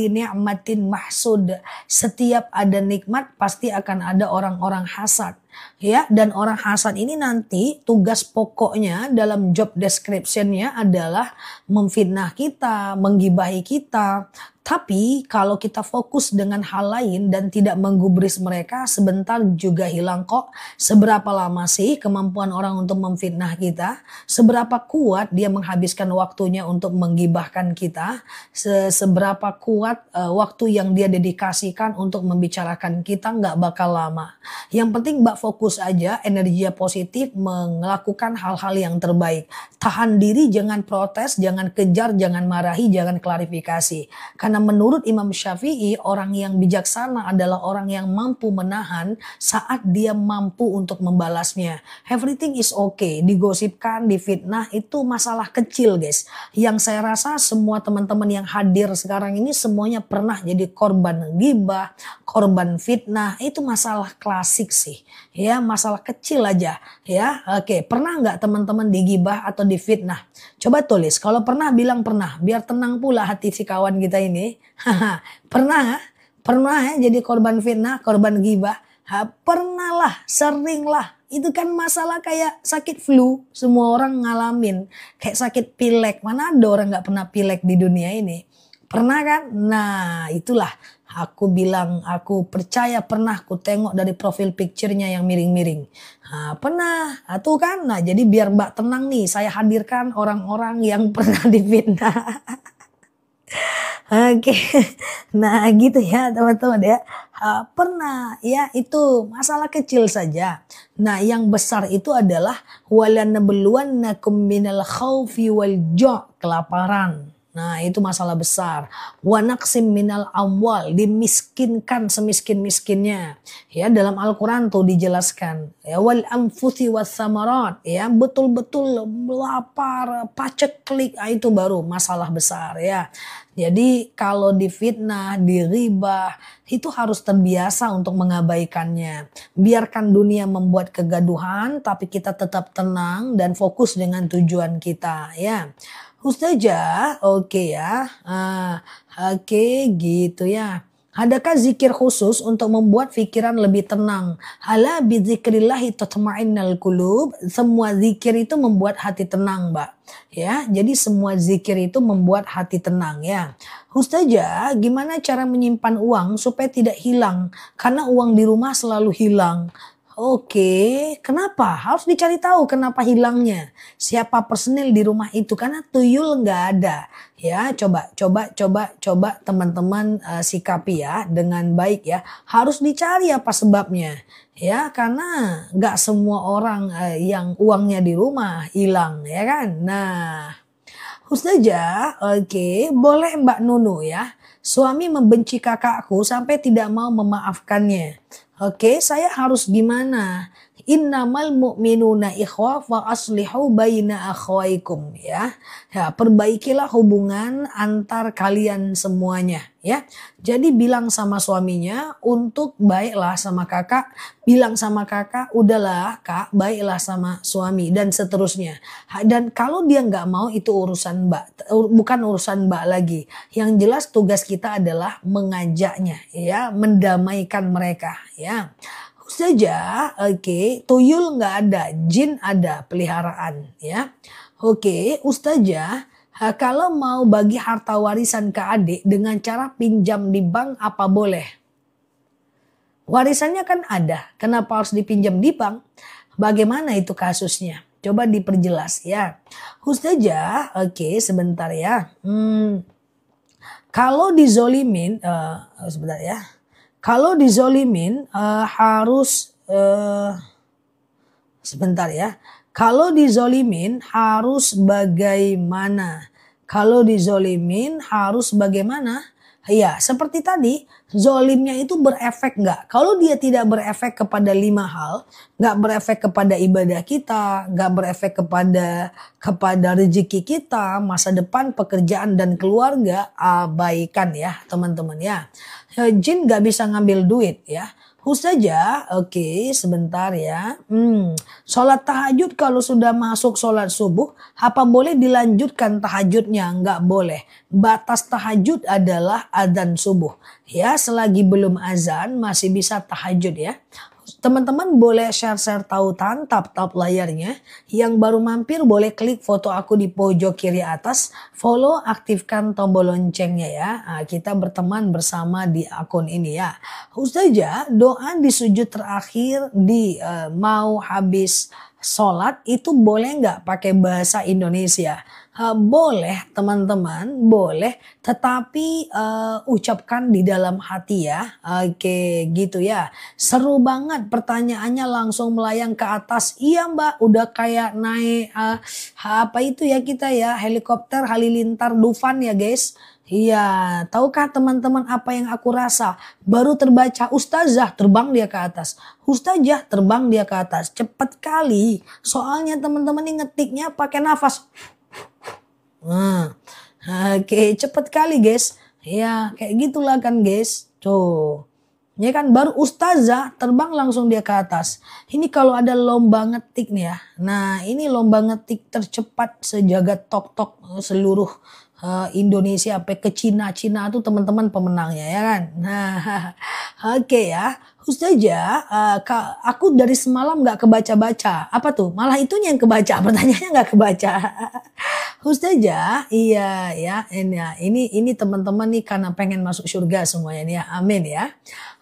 ni'matin mahsud. Setiap ada nikmat pasti akan ada orang-orang hasad. Ya, dan orang hasad ini nanti tugas pokoknya dalam job description-nya adalah memfitnah kita, menggibahi kita. Tapi kalau kita fokus dengan hal lain dan tidak menggubris mereka, sebentar juga hilang kok. Seberapa lama sih kemampuan orang untuk memfitnah kita? Seberapa kuat dia menghabiskan waktunya untuk menggibahkan kita? Seberapa kuat waktu yang dia dedikasikan untuk membicarakan kita? Nggak bakal lama. Yang penting Mbak fokus aja, energinya positif, melakukan hal-hal yang terbaik. Tahan diri, jangan protes, jangan kejar, jangan marahi, jangan klarifikasi. Karena menurut Imam Syafi'i, orang yang bijaksana adalah orang yang mampu menahan saat dia mampu untuk membalasnya. Everything is okay. Digosipkan, difitnah itu masalah kecil guys. Yang saya rasa semua teman-teman yang hadir sekarang ini semuanya pernah jadi korban ghibah, korban fitnah. Itu masalah klasik sih. Ya, masalah kecil aja. Ya, oke. Pernah nggak teman-teman digibah atau difitnah? Coba tulis. Kalau pernah bilang pernah. Biar tenang pula hati si kawan kita ini. Pernah? Pernah ya jadi korban fitnah, korban ghibah? Pernah lah, sering lah. Itu kan masalah kayak sakit flu. Semua orang ngalamin. Kayak sakit pilek. Mana ada orang nggak pernah pilek di dunia ini? Pernah kan? Nah, itulah. Aku bilang, aku percaya pernah, aku tengok dari profil picture-nya yang miring-miring. Pernah, tuh kan. Nah, jadi biar Mbak tenang nih, saya hadirkan orang-orang yang pernah difitnah. Oke, nah gitu ya teman-teman ya. Pernah ya, itu masalah kecil saja. Nah yang besar itu adalah walanabluwannakum minal khaufi wal ju', kelaparan. Nah itu masalah besar. Wa naqsim minal amwal, dimiskinkan semiskin-miskinnya. Ya dalam Al-Quran tuh dijelaskan. Ya wal anfusi was samarat. Ya betul-betul lapar, paceklik, itu baru masalah besar ya. Jadi kalau difitnah, diribah, itu harus terbiasa untuk mengabaikannya. Biarkan dunia membuat kegaduhan, tapi kita tetap tenang dan fokus dengan tujuan kita ya. Ustazah, oke ya. Oke gitu ya. Adakah zikir khusus untuk membuat pikiran lebih tenang? Ala bidzikrillahi tatma'innal qulub. Semua zikir itu membuat hati tenang, Mbak. Ya, jadi semua zikir itu membuat hati tenang ya. Ustazah, gimana cara menyimpan uang supaya tidak hilang? Karena uang di rumah selalu hilang. Oke, kenapa? Harus dicari tahu kenapa hilangnya. Siapa personil di rumah itu, karena tuyul nggak ada. Ya, coba teman-teman sikapi ya dengan baik ya. Harus dicari apa sebabnya. Ya, karena nggak semua orang yang uangnya di rumah hilang ya kan. Nah, Ustazah, oke, boleh Mbak Nunu ya. Suami membenci kakakku sampai tidak mau memaafkannya. Oke, saya harus gimana? Innamal mu'minuna ikhwah fa aslihu baina akhwaikum ya. Ya, perbaikilah hubungan antar kalian semuanya ya. Jadi bilang sama suaminya untuk baiklah sama kakak, bilang sama kakak udahlah kak baiklah sama suami dan seterusnya. Dan kalau dia nggak mau itu urusan mbak, bukan urusan mbak lagi. Yang jelas tugas kita adalah mengajaknya ya, mendamaikan mereka ya. Saja, oke, tuyul nggak ada, jin ada, peliharaan, ya. Oke, Ustazah, kalau mau bagi harta warisan ke adik dengan cara pinjam di bank apa boleh? Warisannya kan ada, kenapa harus dipinjam di bank? Bagaimana itu kasusnya? Coba diperjelas ya. Ustazah, oke, sebentar ya. Kalau dizolimin, sebentar ya. Kalau dizolimin harus sebentar ya. Kalau dizolimin harus bagaimana? Kalau dizolimin harus bagaimana? Ya, seperti tadi, zolimnya itu berefek nggak? Kalau dia tidak berefek kepada 5 hal, nggak berefek kepada ibadah kita, nggak berefek kepada rezeki kita, masa depan, pekerjaan dan keluarga, abaikan ya teman-teman ya. Jin nggak bisa ngambil duit ya. Saja, oke, sebentar ya. Sholat tahajud kalau sudah masuk sholat subuh, apa boleh dilanjutkan tahajudnya? Enggak boleh. Batas tahajud adalah adzan subuh. Ya, selagi belum azan masih bisa tahajud ya. Teman-teman boleh share-share tautan, tap-tap layarnya. Yang baru mampir boleh klik foto aku di pojok kiri atas. Follow, aktifkan tombol loncengnya ya. Nah, kita berteman bersama di akun ini ya. Ustazah, doa di sujud terakhir mau habis sholat itu boleh nggak pakai bahasa Indonesia? Boleh teman-teman, boleh. Tetapi ucapkan di dalam hati ya. Oke gitu ya. Seru banget pertanyaannya langsung melayang ke atas. Iya mbak udah kayak naik apa itu ya kita ya. Helikopter halilintar Dufan ya guys. Iya, tahukah teman-teman apa yang aku rasa? Baru terbaca ustazah terbang dia ke atas. Ustazah terbang dia ke atas. Cepet kali. Soalnya teman-teman ini ngetiknya pakai nafas. Nah, oke, cepet kali guys. Ya, kayak gitulah kan guys. Tuh. Ya kan baru ustazah terbang langsung dia ke atas. Ini kalau ada lomba ngetik nih ya. Nah, ini lomba ngetik tercepat sejagat tok-tok seluruh Indonesia sampai ke Cina tuh teman-teman pemenangnya ya kan. Nah, oke ya. Ustazah, aku dari semalam nggak kebaca-baca. Apa tuh? Malah itunya yang kebaca. Pertanyaannya nggak kebaca. Ustazah, iya ya, ini teman-teman nih karena pengen masuk surga semuanya nih ya, amin ya.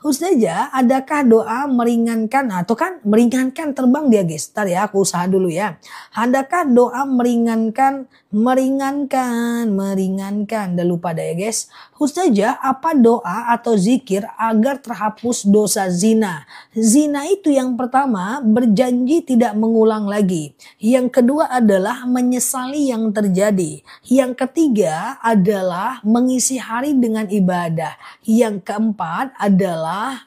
Ustazah, adakah doa meringankan, atau kan meringankan terbang dia guys, ntar ya aku usaha dulu ya. Adakah doa meringankan, udah lupa deh ya guys. Ustazah, apa doa atau zikir agar terhapus dosa zina? Zina itu yang pertama berjanji tidak mengulang lagi. Yang kedua adalah menyesali yang terjadi. Yang ketiga adalah mengisi hari dengan ibadah. Yang keempat adalah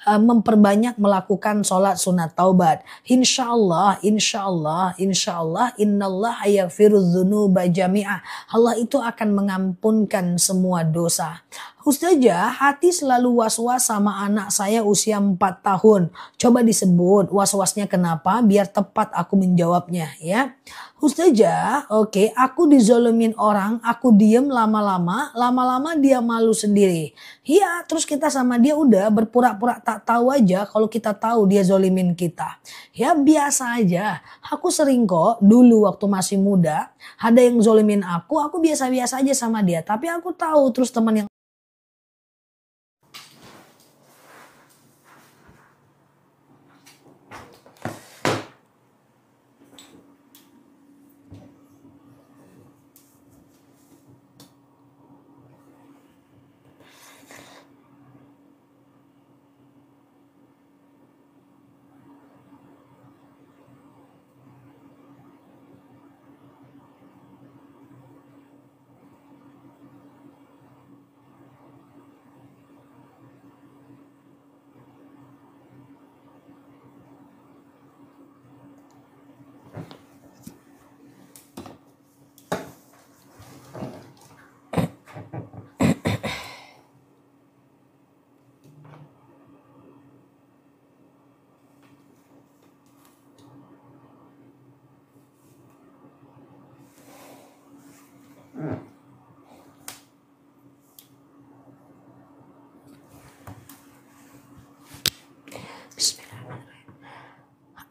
memperbanyak melakukan sholat sunat taubat. Insya Allah, innallah yaghfirudz dzunuba jami'ah. Allah itu akan mengampunkan semua dosa. Ustazah, hati selalu was-was sama anak saya usia 4 tahun. Coba disebut was-wasnya kenapa biar tepat aku menjawabnya ya. Ustazah, oke, aku dizolumin orang, aku diem lama-lama dia malu sendiri. Iya, terus kita sama dia udah berpura-pura tak tahu aja kalau kita tahu dia zolimin kita. Ya biasa aja, aku sering kok dulu waktu masih muda, ada yang zolimin aku biasa-biasa aja sama dia. Tapi aku tahu terus teman yang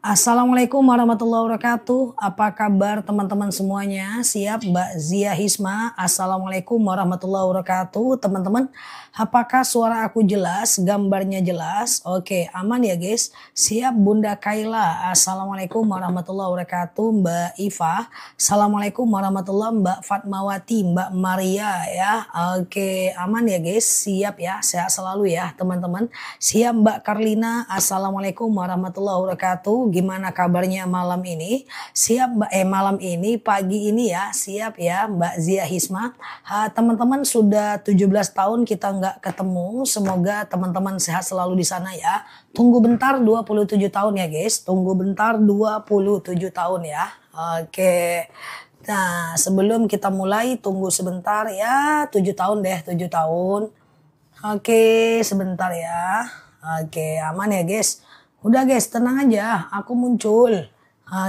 Assalamualaikum warahmatullahi wabarakatuh. Apa kabar teman-teman semuanya? Siap Mbak Zia Hisma. Assalamualaikum warahmatullahi wabarakatuh. Teman-teman, apakah suara aku jelas? Gambarnya jelas? Oke, aman ya guys? Siap Bunda Kaila. Assalamualaikum warahmatullahi wabarakatuh. Mbak Iva. Assalamualaikum warahmatullahi wabarakatuh. Mbak Fatmawati, Mbak Maria ya. Oke, aman ya guys? Siap ya, sehat selalu ya teman-teman. Siap Mbak Karlina. Assalamualaikum warahmatullahi wabarakatuh. Gimana kabarnya malam ini? Siap Mbak, malam ini, pagi ini ya, siap ya Mbak Zia Hisma. Teman-teman sudah 17 tahun kita nggak ketemu, semoga teman-teman sehat selalu di sana ya. Tunggu bentar 27 tahun ya guys, tunggu bentar 27 tahun ya. Oke. Nah sebelum kita mulai tunggu sebentar ya, 7 tahun deh, 7 tahun. Oke sebentar ya. Oke aman ya guys. Udah guys, tenang aja, aku muncul.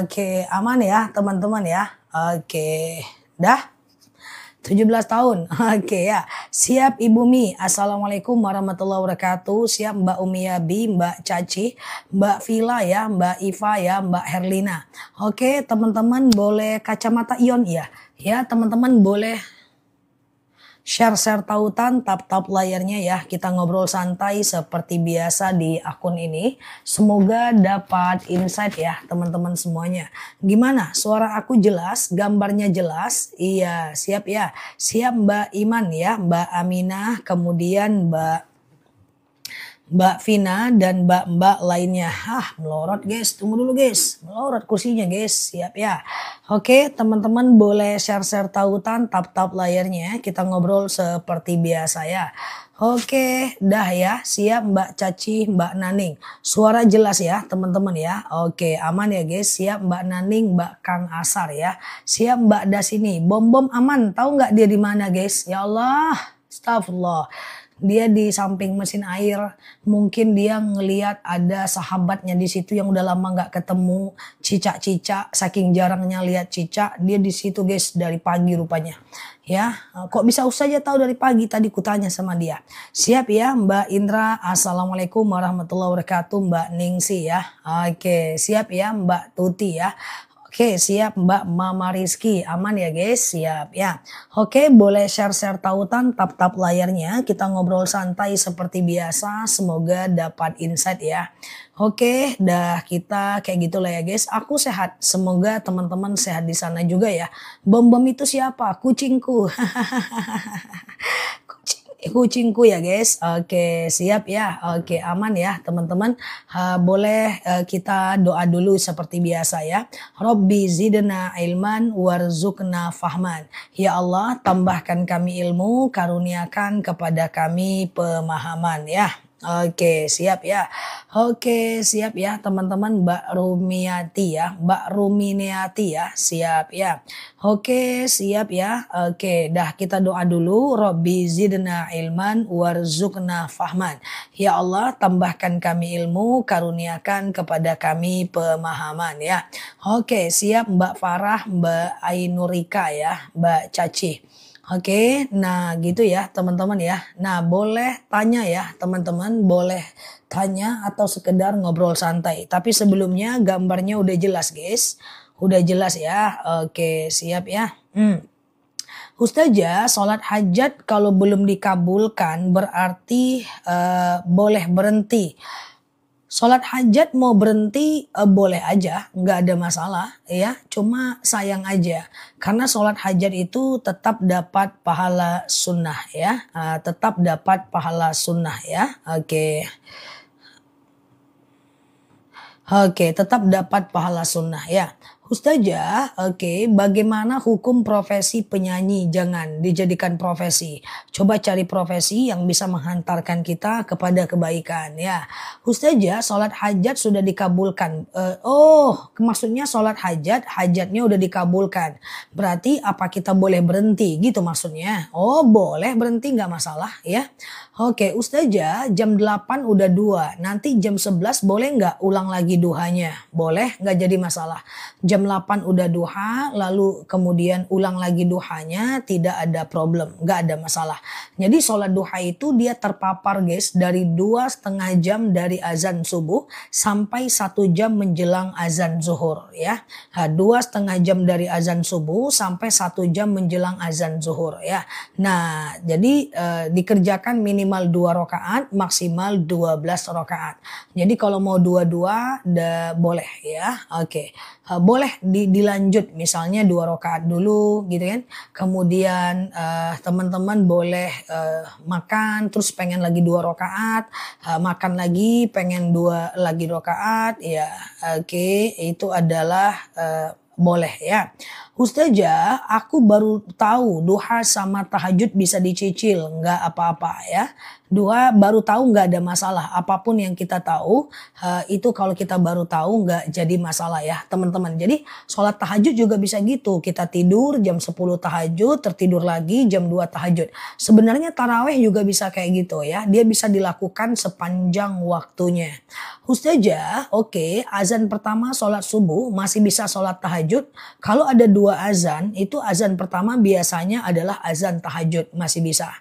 Oke, aman ya teman-teman ya. Oke, dah 17 tahun. Oke ya, siap Ibu Mi. Assalamualaikum warahmatullahi wabarakatuh. Siap Mbak Umiyabi, Mbak Caci, Mbak Vila ya, Mbak Iva ya, Mbak Herlina. Oke teman-teman boleh kacamata ion ya. Ya teman-teman boleh share tautan, tap layarnya ya. Kita ngobrol santai seperti biasa di akun ini. Semoga dapat insight ya teman-teman semuanya. Gimana? Suara aku jelas? Gambarnya jelas? Iya, siap ya. Siap Mbak Iman ya, Mbak Aminah, kemudian Mbak Vina dan mbak-mbak lainnya. Melorot guys, tunggu dulu guys. Melorot kursinya guys, siap ya. Oke teman-teman boleh share tautan, tap layarnya. Kita ngobrol seperti biasa ya. Oke, dah ya, siap Mbak Caci, Mbak Naning. Suara jelas ya teman-teman ya. Oke, aman ya guys. Siap Mbak Naning, Mbak Kang Asar ya. Siap Mbak Dasini. Bom aman, tahu nggak dia di mana guys? Ya Allah, astagfirullah. Dia di samping mesin air, mungkin dia ngelihat ada sahabatnya di situ yang udah lama nggak ketemu, cicak-cicak, saking jarangnya lihat cicak, dia di situ guys dari pagi rupanya. Ya, kok bisa saja tahu dari pagi, tadi kutanya sama dia. Siap ya Mbak Indra, Assalamualaikum warahmatullahi wabarakatuh. Mbak Ningsi ya. Oke, siap ya Mbak Tuti ya. Oke siap Mbak Mama Rizky, aman ya guys, siap ya. Oke boleh share tautan, tap layarnya, kita ngobrol santai seperti biasa, semoga dapat insight ya. Oke dah kita kayak gitulah ya guys, aku sehat, semoga teman-teman sehat di sana juga ya. Bom itu siapa? Kucingku. Kucingku ya guys. Oke siap ya. Oke aman ya teman-teman. Boleh kita doa dulu seperti biasa ya. Robbi zidna ilman warzuqna fahman. Ya Allah tambahkan kami ilmu, karuniakan kepada kami pemahaman ya. Oke siap ya. Oke siap ya teman-teman. Mbak Rumiati ya, Mbak Ruminiati ya, siap ya. Oke siap ya. Oke dah kita doa dulu. Robbi zidna ilman warzuqna fahman. Ya Allah tambahkan kami ilmu, karuniakan kepada kami pemahaman ya. Oke siap Mbak Farah, Mbak Ainurika ya, Mbak Caci. Oke, nah gitu ya teman-teman ya. Nah boleh tanya ya teman-teman, boleh tanya atau sekedar ngobrol santai. Tapi sebelumnya gambarnya udah jelas guys, udah jelas ya. Oke siap ya. Ustazah, sholat hajat kalau belum dikabulkan berarti boleh berhenti. Sholat hajat mau berhenti boleh aja, nggak ada masalah ya. Cuma sayang aja karena sholat hajat itu tetap dapat pahala sunnah ya, tetap dapat pahala sunnah ya. Oke, tetap dapat pahala sunnah ya. Ustazah, bagaimana hukum profesi penyanyi? Jangan dijadikan profesi. Coba cari profesi yang bisa menghantarkan kita kepada kebaikan ya. Ustazah, sholat hajat sudah dikabulkan. Maksudnya sholat hajat, hajatnya udah dikabulkan. Berarti apa kita boleh berhenti gitu maksudnya? Oh boleh berhenti nggak masalah ya. Oke, Ustazah jam 8 udah 2. Nanti jam 11 boleh nggak ulang lagi duhanya? Boleh, nggak jadi masalah. jam 8 udah duha, lalu kemudian ulang lagi duhanya, tidak ada problem, nggak ada masalah. Jadi sholat duha itu dia terpapar guys dari 2,5 jam dari azan subuh sampai 1 jam menjelang azan zuhur ya. 2,5 jam dari azan subuh sampai 1 jam menjelang azan zuhur ya. Nah jadi dikerjakan minimal 2 rakaat, maksimal 12 rakaat. Jadi kalau mau dua-dua boleh ya. Oke. Boleh dilanjut misalnya 2 rakaat dulu gitu kan. Kemudian teman-teman boleh makan terus pengen lagi 2 rakaat, makan lagi pengen 2 lagi rakaat ya. Oke, itu adalah boleh ya. Ustazah, aku baru tahu duha sama tahajud bisa dicicil, nggak apa-apa ya. Duha baru tahu nggak ada masalah. Apapun yang kita tahu itu kalau kita baru tahu nggak jadi masalah ya teman-teman. Jadi sholat tahajud juga bisa gitu. Kita tidur jam 10 tahajud, tertidur lagi jam 2 tahajud. Sebenarnya taraweh juga bisa kayak gitu ya. Dia bisa dilakukan sepanjang waktunya. Ustazah, oke, azan pertama sholat subuh masih bisa sholat tahajud. Kalau ada 2 azan, itu azan pertama biasanya adalah azan tahajud, masih bisa.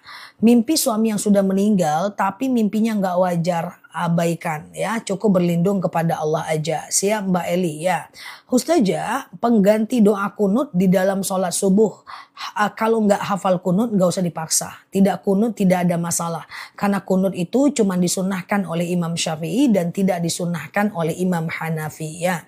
Mimpi suami yang sudah meninggal tapi mimpinya nggak wajar, abaikan ya, cukup berlindung kepada Allah aja. Siap Mbak Eli ya. Ustazah, pengganti doa kunut di dalam sholat subuh, kalau nggak hafal kunut nggak usah dipaksa. Tidak kunut tidak ada masalah, karena kunut itu cuma disunahkan oleh Imam Syafi'i dan tidak disunahkan oleh Imam Hanafi ya.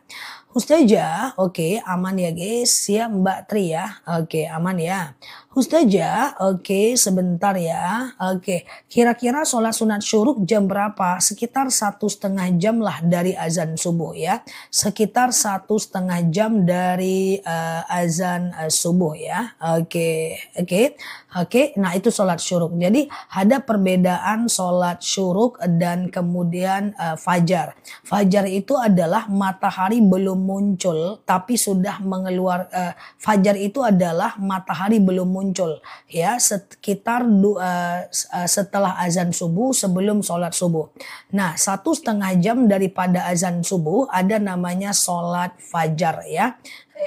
Ustazah, oke, aman ya guys. Siap Mbak Tri ya. Oke, aman ya. Ustazah, oke, sebentar ya. Oke, kira-kira sholat sunat syuruk jam berapa? Sekitar 1,5 jam lah dari azan subuh ya. Sekitar 1,5 jam dari azan subuh ya. Oke. Nah itu sholat syuruk. Jadi ada perbedaan sholat syuruk dan kemudian fajar. Fajar itu adalah matahari belum muncul tapi sudah fajar itu adalah matahari belum muncul ya, sekitar setelah azan subuh sebelum sholat subuh. Nah 1,5 jam daripada azan subuh ada namanya sholat fajar ya.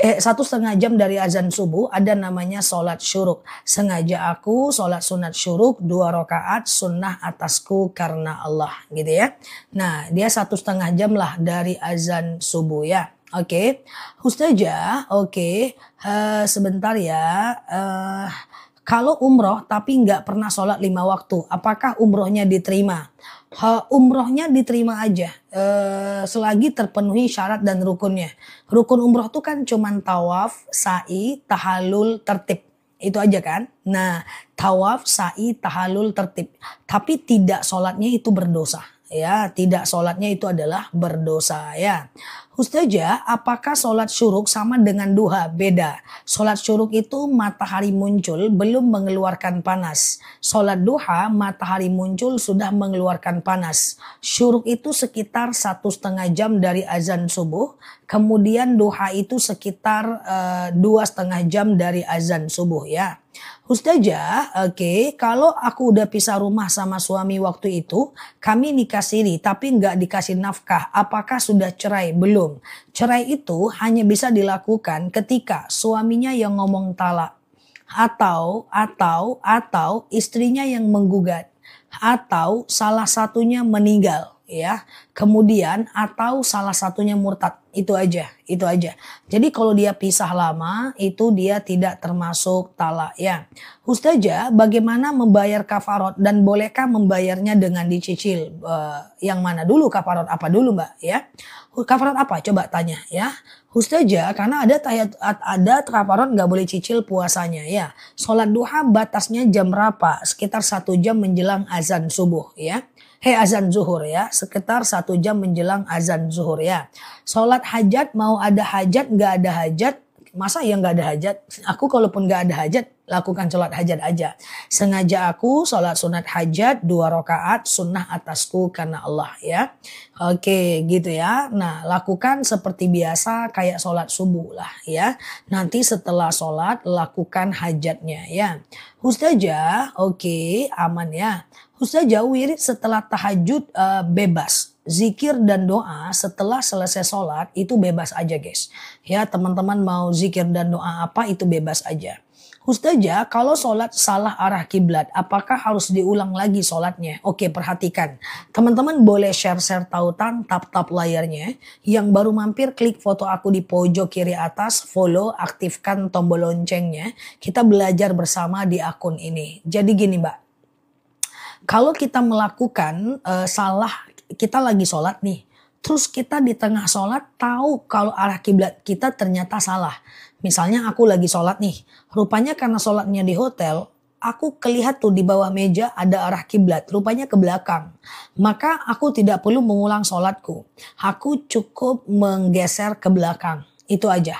1,5 jam dari azan subuh ada namanya sholat syuruk. Sengaja aku sholat sunat syuruk 2 rakaat sunnah atasku karena Allah gitu ya. Nah dia 1,5 jam lah dari azan subuh ya. Oke. Ustazah, oke. Sebentar ya. Kalau umroh tapi nggak pernah sholat 5 waktu, apakah umrohnya diterima? Umrohnya diterima aja selagi terpenuhi syarat dan rukunnya. Rukun umroh itu kan cuman tawaf, sa'i, tahallul, tertib. Itu aja kan. Nah tawaf, sa'i, tahallul, tertib. Tapi tidak sholatnya itu berdosa. Ya, tidak sholatnya itu adalah berdosa ya. Ustazah, apakah sholat syuruk sama dengan duha? Beda. Sholat syuruk itu matahari muncul belum mengeluarkan panas. Sholat duha matahari muncul sudah mengeluarkan panas. Syuruk itu sekitar 1,5 jam dari azan subuh. Kemudian duha itu sekitar 2,5 jam dari azan subuh ya. Ustazah, oke, kalau aku udah pisah rumah sama suami waktu itu, kami nikah siri tapi nggak dikasih nafkah, apakah sudah cerai? Belum. Cerai itu hanya bisa dilakukan ketika suaminya yang ngomong talak, atau istrinya yang menggugat, atau salah satunya meninggal. Ya, kemudian atau salah satunya murtad, itu aja. Jadi kalau dia pisah lama itu dia tidak termasuk talak ya. Ustazah, bagaimana membayar kafarot dan bolehkah membayarnya dengan dicicil? Yang mana dulu, kafarot apa dulu Mbak ya? Kafarot apa? Coba tanya ya. Ustazah, karena ada kafarot nggak boleh cicil puasanya ya. Sholat duha batasnya jam berapa? Sekitar 1 jam menjelang azan subuh ya. Azan zuhur ya, sekitar 1 jam menjelang azan zuhur ya. Sholat hajat, mau ada hajat nggak ada hajat, masa ya nggak ada hajat? Aku kalaupun nggak ada hajat lakukan sholat hajat aja. Sengaja aku sholat sunat hajat 2 rakaat sunnah atasku karena Allah ya. Oke gitu ya. Nah lakukan seperti biasa kayak sholat subuh lah ya. Nanti setelah sholat lakukan hajatnya ya. Ustazah, oke, aman ya. Ustazah, wirid setelah tahajud bebas. zikir dan doa setelah selesai sholat itu bebas aja guys. Ya teman-teman mau zikir dan doa apa itu bebas aja. Ustazah, kalau sholat salah arah kiblat, apakah harus diulang lagi sholatnya? Oke, perhatikan. Teman-teman boleh share-share tautan, tap-tap layarnya. Yang baru mampir, klik foto aku di pojok kiri atas, follow, aktifkan tombol loncengnya. Kita belajar bersama di akun ini. Jadi gini Mbak, kalau kita melakukan salah, kita lagi sholat nih. Terus kita di tengah sholat tahu kalau arah kiblat kita ternyata salah. Misalnya aku lagi sholat nih, rupanya karena sholatnya di hotel, aku kelihat tuh di bawah meja ada arah kiblat, rupanya ke belakang. Maka aku tidak perlu mengulang sholatku, aku cukup menggeser ke belakang, itu aja.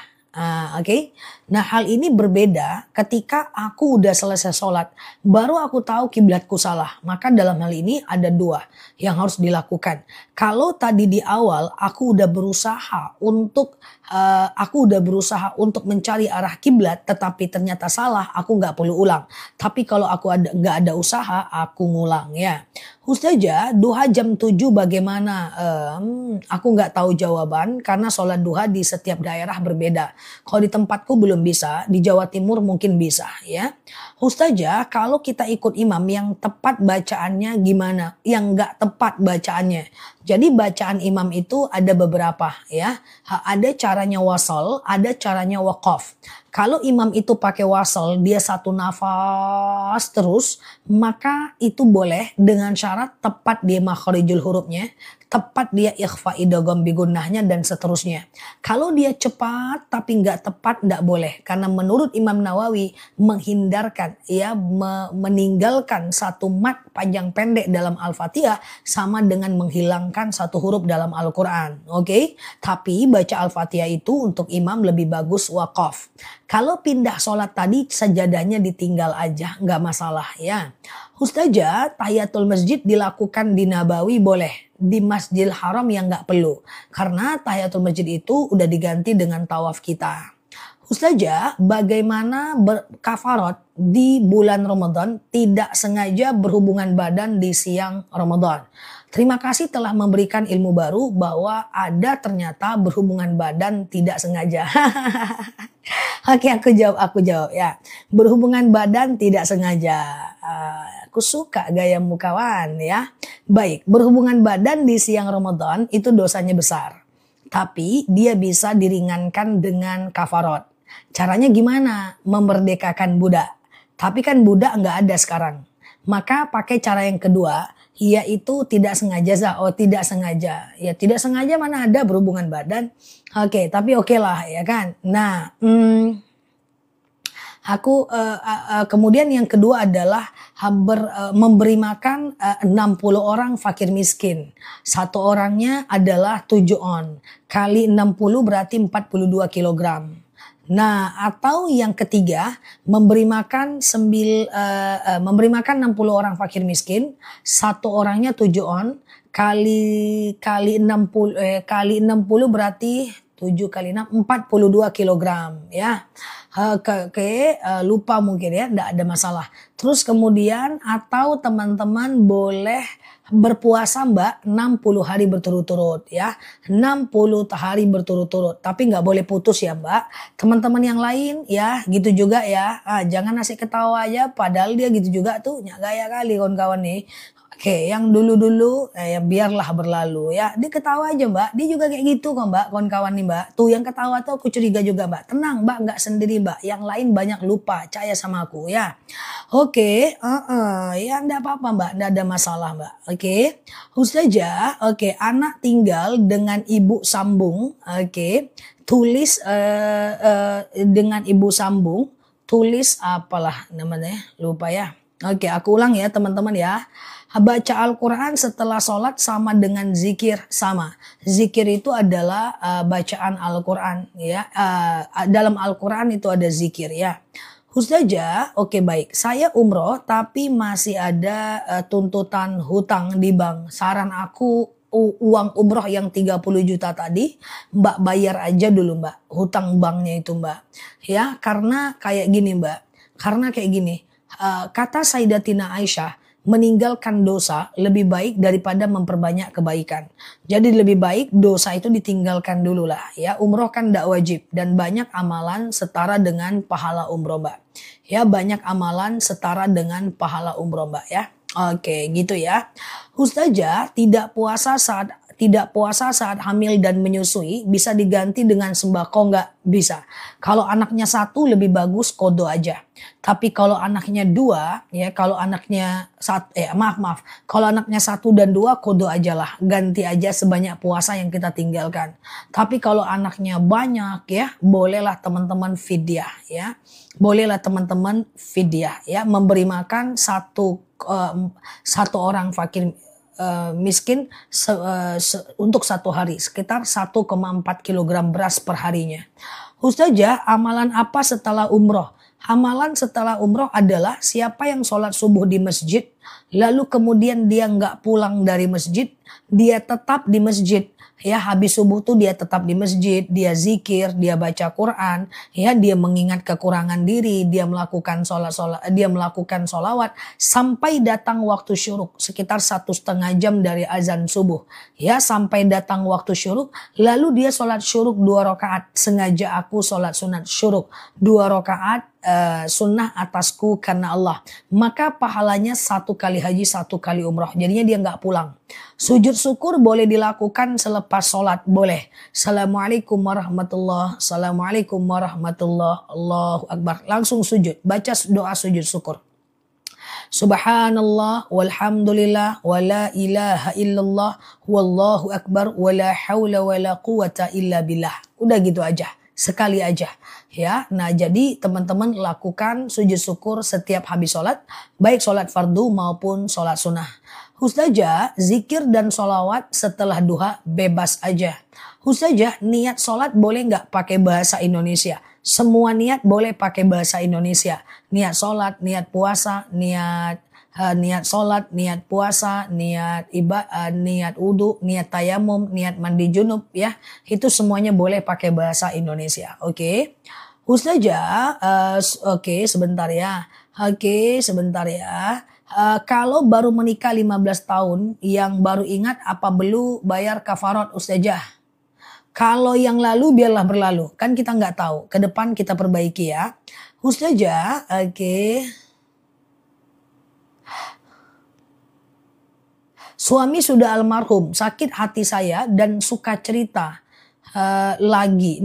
Oke. Nah hal ini berbeda ketika aku udah selesai sholat, baru aku tahu kiblatku salah. Maka dalam hal ini ada dua yang harus dilakukan. Kalau tadi di awal aku udah berusaha untuk mencari arah kiblat, tetapi ternyata salah, aku nggak perlu ulang. Tapi kalau aku nggak ada usaha, aku ngulang ya. Ustazah, duha jam 7 bagaimana? Aku nggak tahu jawaban karena sholat duha di setiap daerah berbeda. Kalau di tempatku belum bisa, di Jawa Timur mungkin bisa ya. Ustazah, kalau kita ikut imam yang tepat bacaannya gimana? Yang nggak tepat bacaannya. Jadi bacaan imam itu ada beberapa ya. Ada caranya wasal, ada caranya waqaf. Kalau imam itu pakai wasal, dia satu nafas terus, maka itu boleh dengan syarat tepat dia makhrijul hurufnya, tepat dia ikhfa idgham bigunnahnya dan seterusnya. Kalau dia cepat tapi nggak tepat nggak boleh, karena menurut Imam Nawawi menghindarkan ya meninggalkan satu mat panjang pendek dalam Al-Fatihah sama dengan menghilangkan satu huruf dalam Al-Quran. Oke? Tapi baca Al-Fatihah itu untuk imam lebih bagus waqaf. Kalau pindah sholat tadi sajadahnya ditinggal aja, nggak masalah ya. Ustazah, tahiyatul masjid dilakukan di Nabawi boleh. Di Masjidil Haram yang nggak perlu. Karena tahiyatul masjid itu udah diganti dengan tawaf kita. Ustazah, bagaimana kafarat di bulan Ramadan tidak sengaja berhubungan badan di siang Ramadan? Terima kasih telah memberikan ilmu baru bahwa ada ternyata berhubungan badan tidak sengaja. Oke, aku jawab ya. Berhubungan badan tidak sengaja. Aku suka gayamu kawan ya. Baik, berhubungan badan di siang Ramadan itu dosanya besar. Tapi dia bisa diringankan dengan kafarat. Caranya gimana? Memerdekakan budak. Tapi kan budak nggak ada sekarang. Maka pakai cara yang kedua, yaitu tidak sengaja. Tidak sengaja. Ya tidak sengaja mana ada berhubungan badan. Oke, tapi oke lah ya kan. Nah, kemudian yang kedua adalah memberi makan 60 orang fakir miskin. Satu orangnya adalah 7 on. Kali 60 berarti 42 kilogram. Nah, atau yang ketiga, memberi makan 60 orang fakir miskin, satu orangnya 7 on, kali 60 berarti 7 kali 6 42 kilogram ya. Lupa mungkin ya, enggak ada masalah. Terus kemudian atau teman-teman boleh berpuasa Mbak 60 hari berturut-turut ya. 60 hari berturut-turut. Tapi nggak boleh putus ya Mbak. Teman-teman yang lain ya gitu juga ya. Jangan asik ketawa aja padahal dia gitu juga tuh. Gaya kali kawan-kawan nih. Oke, yang dulu-dulu ya biarlah berlalu ya. Dia ketawa aja Mbak. Dia juga kayak gitu kok Mbak, kawan-kawan nih Mbak. Tuh yang ketawa tuh aku curiga juga Mbak. Tenang Mbak, nggak sendiri Mbak. Yang lain banyak lupa, percaya sama aku ya. Oke, ya enggak apa-apa Mbak, enggak ada masalah Mbak. Oke. Ustazah, oke, anak tinggal dengan ibu sambung. Oke. Tulis dengan ibu sambung, tulis apalah namanya? Lupa ya. Oke, aku ulang ya teman-teman ya. Baca Al-Quran setelah sholat sama dengan zikir sama. Zikir itu adalah bacaan Al-Quran ya. Dalam Al-Quran itu ada zikir ya. Ustazah, oke baik. Saya umroh tapi masih ada tuntutan hutang di bank. Saran aku uang umroh yang 30 juta tadi Mbak bayar aja dulu Mbak. Hutang banknya itu Mbak. Ya karena kayak gini Mbak. Karena kayak gini. Kata Sayyidatina Aisyah, meninggalkan dosa lebih baik daripada memperbanyak kebaikan. Jadi lebih baik dosa itu ditinggalkan dulu lah ya. Umroh kan tidak wajib dan banyak amalan setara dengan pahala umroh Mbak. Ya banyak amalan setara dengan pahala umroh Mbak ya. Oke gitu ya. Ustazah tidak puasa saat hamil dan menyusui bisa diganti dengan sembako nggak? Bisa. Kalau anaknya satu lebih bagus kodo aja. Tapi kalau anaknya dua, ya kalau anaknya kalau anaknya satu dan dua kodo aja lah. Ganti aja sebanyak puasa yang kita tinggalkan. Tapi kalau anaknya banyak ya, bolehlah teman-teman fidyah ya. Bolehlah teman-teman fidyah ya. Memberi makan satu orang fakir miskin untuk satu hari sekitar 1,4 kilogram beras per harinya. Ustazah, amalan apa setelah umroh? Amalan setelah umroh adalah siapa yang sholat subuh di masjid, lalu kemudian dia nggak pulang dari masjid, dia tetap di masjid. Ya habis subuh tuh dia tetap di masjid, dia zikir, dia baca Quran, ya dia mengingat kekurangan diri, dia melakukan sholawat sampai datang waktu syuruk sekitar 1,5 jam dari azan subuh, ya sampai datang waktu syuruk, lalu dia sholat syuruk 2 rakaat. Sengaja aku sholat sunat syuruk 2 rakaat. Sunnah atasku karena Allah, maka pahalanya 1 kali haji 1 kali umroh, jadinya dia nggak pulang. Sujud syukur boleh dilakukan selepas sholat, boleh. Assalamualaikum warahmatullah, assalamualaikum warahmatullah, Allahu Akbar, langsung sujud, baca doa sujud syukur. Subhanallah walhamdulillah wala ilaha illallah wallahu akbar wala haula wala quwata illa billah. Udah gitu aja. Sekali aja ya. Nah jadi teman-teman lakukan sujud syukur setiap habis sholat, baik sholat fardu maupun sholat sunnah. Ustazah, zikir dan sholawat setelah duha bebas aja. Ustazah, niat sholat boleh nggak pakai bahasa Indonesia? Semua niat boleh pakai bahasa Indonesia. Niat sholat, niat puasa, niat sholat, niat puasa, niat wudu, niat tayamum, niat mandi junub ya. Itu semuanya boleh pakai bahasa Indonesia. Oke. Ustazah, oke sebentar ya. Kalau baru menikah 15 tahun yang baru ingat apa perlu bayar kafarat Ustazah? Kalau yang lalu biarlah berlalu. Kan kita nggak tahu. Ke depan kita perbaiki ya. Ustazah, oke. Suami sudah almarhum, sakit hati saya dan suka cerita lagi.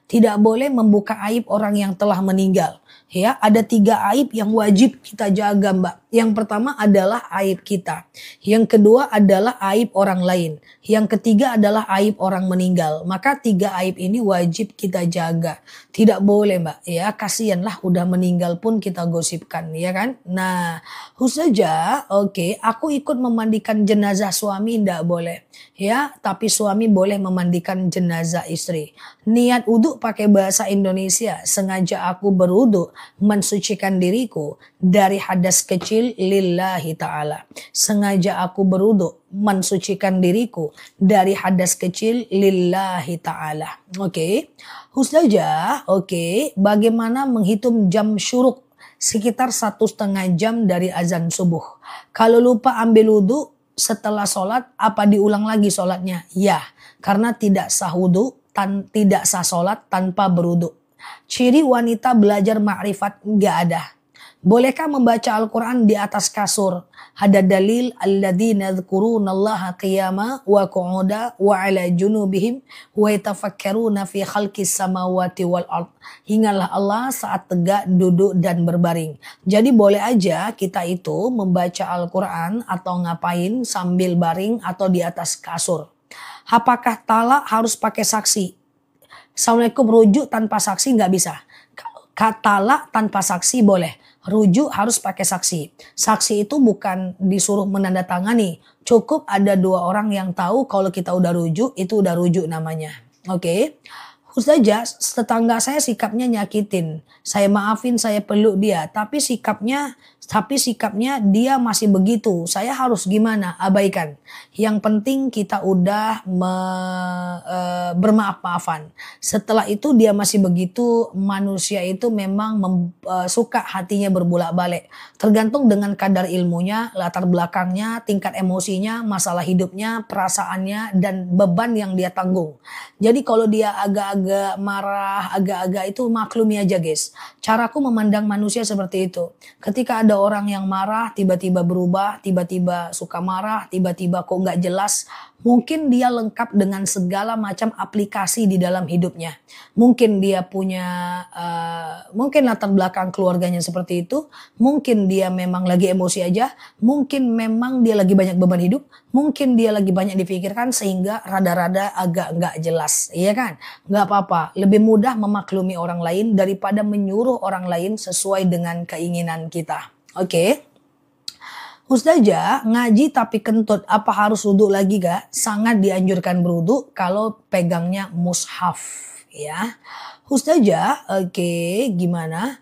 Tidak boleh membuka aib orang yang telah meninggal. Ya, ada 3 aib yang wajib kita jaga, Mbak. Yang pertama adalah aib kita. Yang kedua adalah aib orang lain. Yang ketiga adalah aib orang meninggal. Maka 3 aib ini wajib kita jaga. Tidak boleh, Mbak. Ya, kasihanlah udah meninggal pun kita gosipkan, ya kan? Nah, Ustazah, oke, aku ikut memandikan jenazah suami tidak boleh. Ya, tapi suami boleh memandikan jenazah istri. Niat wudu pakai bahasa Indonesia. Sengaja aku berwudu mensucikan diriku dari hadas kecil lillahi ta'ala. Sengaja aku berwudu mensucikan diriku dari hadas kecil lillahi ta'ala. Oke. Ustazah, oke. Bagaimana menghitung jam syuruk? Sekitar 1,5 jam dari azan subuh. Kalau lupa ambil wudu setelah sholat, apa diulang lagi sholatnya? Ya, karena tidak sah wudu, tidak sah sholat tanpa berwudu. Ciri wanita belajar ma'rifat nggak ada. Bolehkah membaca Al-Quran di atas kasur? Ada dalil alladzina yadhkurunallaha qiyama wa qu'uda wa ala junubihim wa yatafakkaruna fi khalqis samawati wal ard. Ingatlah Allah saat tegak, duduk dan berbaring. Jadi boleh aja kita itu membaca Al-Quran atau ngapain sambil baring atau di atas kasur. Apakah talak harus pakai saksi? Assalamualaikum, rujuk tanpa saksi nggak bisa. Talak tanpa saksi boleh. Rujuk harus pakai saksi. Saksi itu bukan disuruh menandatangani. Cukup ada 2 orang yang tahu kalau kita udah rujuk, itu udah rujuk namanya. Oke. Ustazah, tetangga saya sikapnya nyakitin. Saya maafin, saya peluk dia, tapi sikapnya dia masih begitu. Saya harus gimana? Abaikan. Yang penting kita udah bermaaf-maafan. Setelah itu dia masih begitu, manusia itu memang suka hatinya berbulak-balik. Tergantung dengan kadar ilmunya, latar belakangnya, tingkat emosinya, masalah hidupnya, perasaannya, dan beban yang dia tanggung. Jadi kalau dia agak-agak marah, agak-agak itu maklumi aja guys. Caraku memandang manusia seperti itu. Ketika ada orang yang marah, tiba-tiba berubah, tiba-tiba suka marah, tiba-tiba kok nggak jelas. Mungkin dia lengkap dengan segala macam aplikasi di dalam hidupnya. Mungkin dia punya, mungkin latar belakang keluarganya seperti itu. Mungkin dia memang lagi emosi aja. Mungkin memang dia lagi banyak beban hidup. Mungkin dia lagi banyak dipikirkan sehingga rada-rada agak nggak jelas. Iya kan? Nggak apa-apa. Lebih mudah memaklumi orang lain daripada menyuruh orang lain sesuai dengan keinginan kita. Oke? Ustazah, ngaji tapi kentut, apa harus wudhu lagi gak? Sangat dianjurkan berwudhu kalau pegangnya mushaf. Ya, Ustazah, oke, gimana?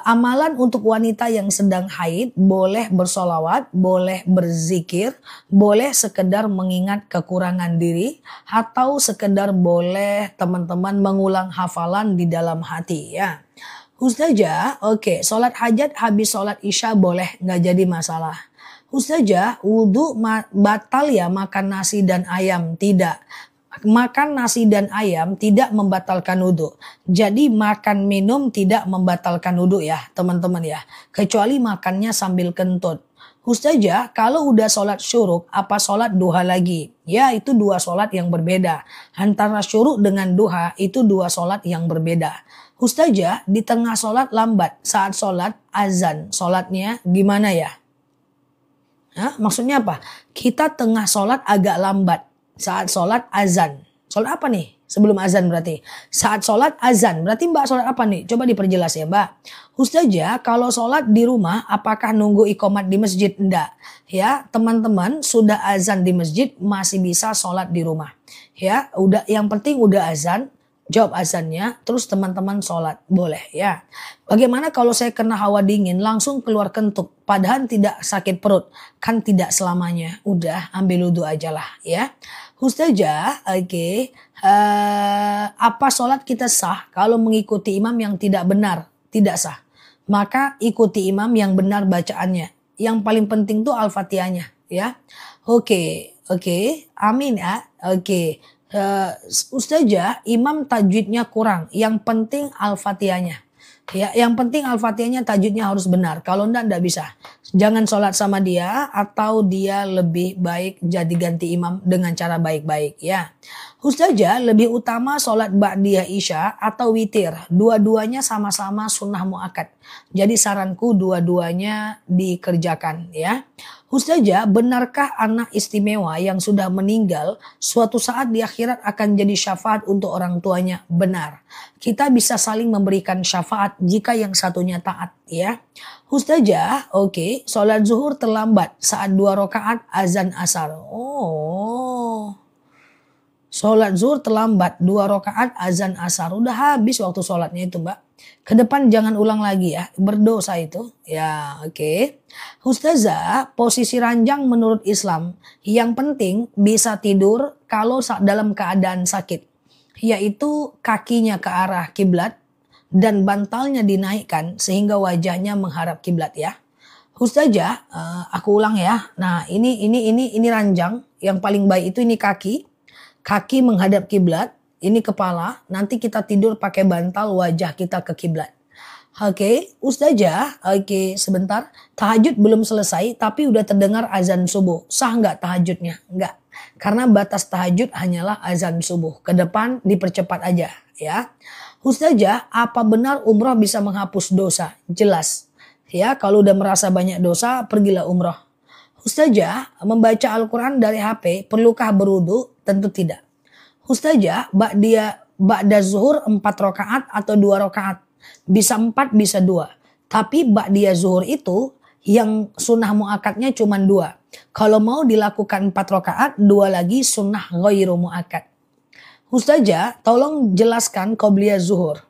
Amalan untuk wanita yang sedang haid, boleh bersolawat, boleh berzikir, boleh sekedar mengingat kekurangan diri, atau sekedar boleh teman-teman mengulang hafalan di dalam hati ya. Ustazah, oke, sholat hajat habis sholat isya boleh, nggak jadi masalah. Ustazah, wudhu batal ya makan nasi dan ayam? Tidak. Makan nasi dan ayam tidak membatalkan wudhu. Jadi makan minum tidak membatalkan wudhu ya teman-teman ya. Kecuali makannya sambil kentut. Ustazah, kalau udah sholat syuruk, apa sholat duha lagi? Ya, itu dua sholat yang berbeda. Antara syuruk dengan duha itu dua sholat yang berbeda. Ustazah, di tengah sholat lambat, saat sholat azan, sholatnya gimana ya? Hah? Maksudnya apa? Kita tengah sholat agak lambat saat sholat azan. Sholat apa nih? Sebelum azan berarti. Saat sholat azan. Berarti Mbak sholat apa nih? Coba diperjelas ya Mbak. Ustazah, kalau sholat di rumah apakah nunggu iqomat di masjid? Enggak. Ya, teman-teman sudah azan di masjid masih bisa sholat di rumah. Ya, udah yang penting udah azan. Jawab azannya, terus teman-teman sholat. Boleh ya. Bagaimana kalau saya kena hawa dingin, langsung keluar kentut. Padahal tidak sakit perut. Kan tidak selamanya. Udah, ambil wudhu aja lah ya. Ustazah, oke. Apa sholat kita sah kalau mengikuti imam yang tidak benar? Tidak sah. Maka ikuti imam yang benar bacaannya. Yang paling penting tuh Al-Fatihahnya ya. Oke. Amin ya. Oke. Ustazah, imam tajwidnya kurang. Yang penting Al-Fatihahnya. Ya, yang penting Al-Fatihahnya tajwidnya harus benar. Kalau enggak bisa. Jangan sholat sama dia atau dia lebih baik jadi ganti imam dengan cara baik-baik ya. Ustazah, lebih utama sholat ba'diyah isya atau witir. Dua-duanya sama-sama sunnah muakkad. Jadi saranku dua-duanya dikerjakan ya. Ustazah, benarkah anak istimewa yang sudah meninggal suatu saat di akhirat akan jadi syafaat untuk orang tuanya? Benar. Kita bisa saling memberikan syafaat jika yang satunya taat ya. Ustazah, oke, sholat zuhur terlambat saat 2 rakaat azan asar. Oh. Sholat zuhur terlambat 2 rakaat azan asar. Udah habis waktu sholatnya itu Mbak. Ke depan jangan ulang lagi ya. Berdosa itu. Ya oke. Ustazah, posisi ranjang menurut Islam. Yang penting bisa tidur kalau dalam keadaan sakit. Yaitu kakinya ke arah kiblat. Dan bantalnya dinaikkan sehingga wajahnya menghadap kiblat ya. Ustazah, aku ulang ya. Nah ini ranjang. Yang paling baik itu ini kaki. Kaki menghadap kiblat, ini kepala, nanti kita tidur pakai bantal wajah kita ke kiblat. Oke, Ustazah, oke sebentar. Tahajud belum selesai tapi udah terdengar azan subuh. Sah nggak tahajudnya? Nggak. Karena batas tahajud hanyalah azan subuh. Ke depan dipercepat aja ya. Ustazah, apa benar umrah bisa menghapus dosa? Jelas. Ya, kalau udah merasa banyak dosa, pergilah umrah. Ustazah, membaca Al-Quran dari HP perlukah berwudu? Tentu tidak. Ustazah, ba'da zuhur 4 rakaat atau 2 rakaat. Bisa 4, bisa 2. Tapi ba'diyah zuhur itu yang sunnah muakkadnya cuma 2. Kalau mau dilakukan 4 rakaat, 2 lagi sunnah ghairu muakkad. Ustazah, tolong jelaskan qobliyah zuhur.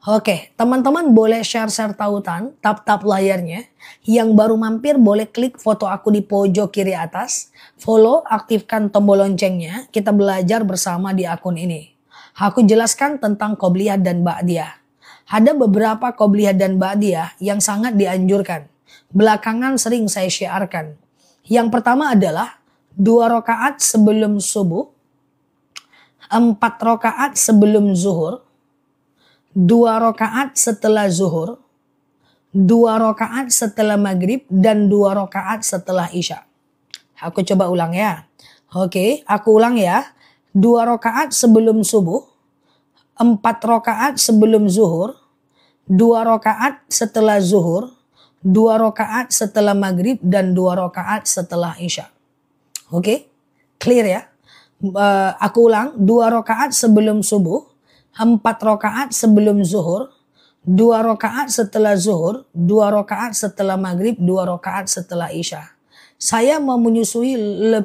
Oke, teman-teman boleh share-share tautan, tap-tap layarnya. Yang baru mampir boleh klik foto aku di pojok kiri atas. Follow, aktifkan tombol loncengnya. Kita belajar bersama di akun ini. Aku jelaskan tentang qobliyah dan ba'diyah. Ada beberapa qobliyah dan ba'diyah yang sangat dianjurkan. Belakangan sering saya syiarkan. Yang pertama adalah 2 rakaat sebelum subuh, 4 rakaat sebelum zuhur, 2 rakaat setelah zuhur, 2 rakaat setelah maghrib, dan 2 rakaat setelah isya. Aku coba ulang ya. Oke, aku ulang ya. 2 rakaat sebelum subuh, 4 rakaat sebelum zuhur, 2 rakaat setelah zuhur, 2 rakaat setelah maghrib, dan 2 rakaat setelah isya. Oke, clear ya. Aku ulang, 2 rakaat sebelum subuh, 4 rakaat sebelum zuhur, 2 rakaat setelah zuhur, 2 rakaat setelah maghrib, 2 rakaat setelah isya. Saya mau menyusui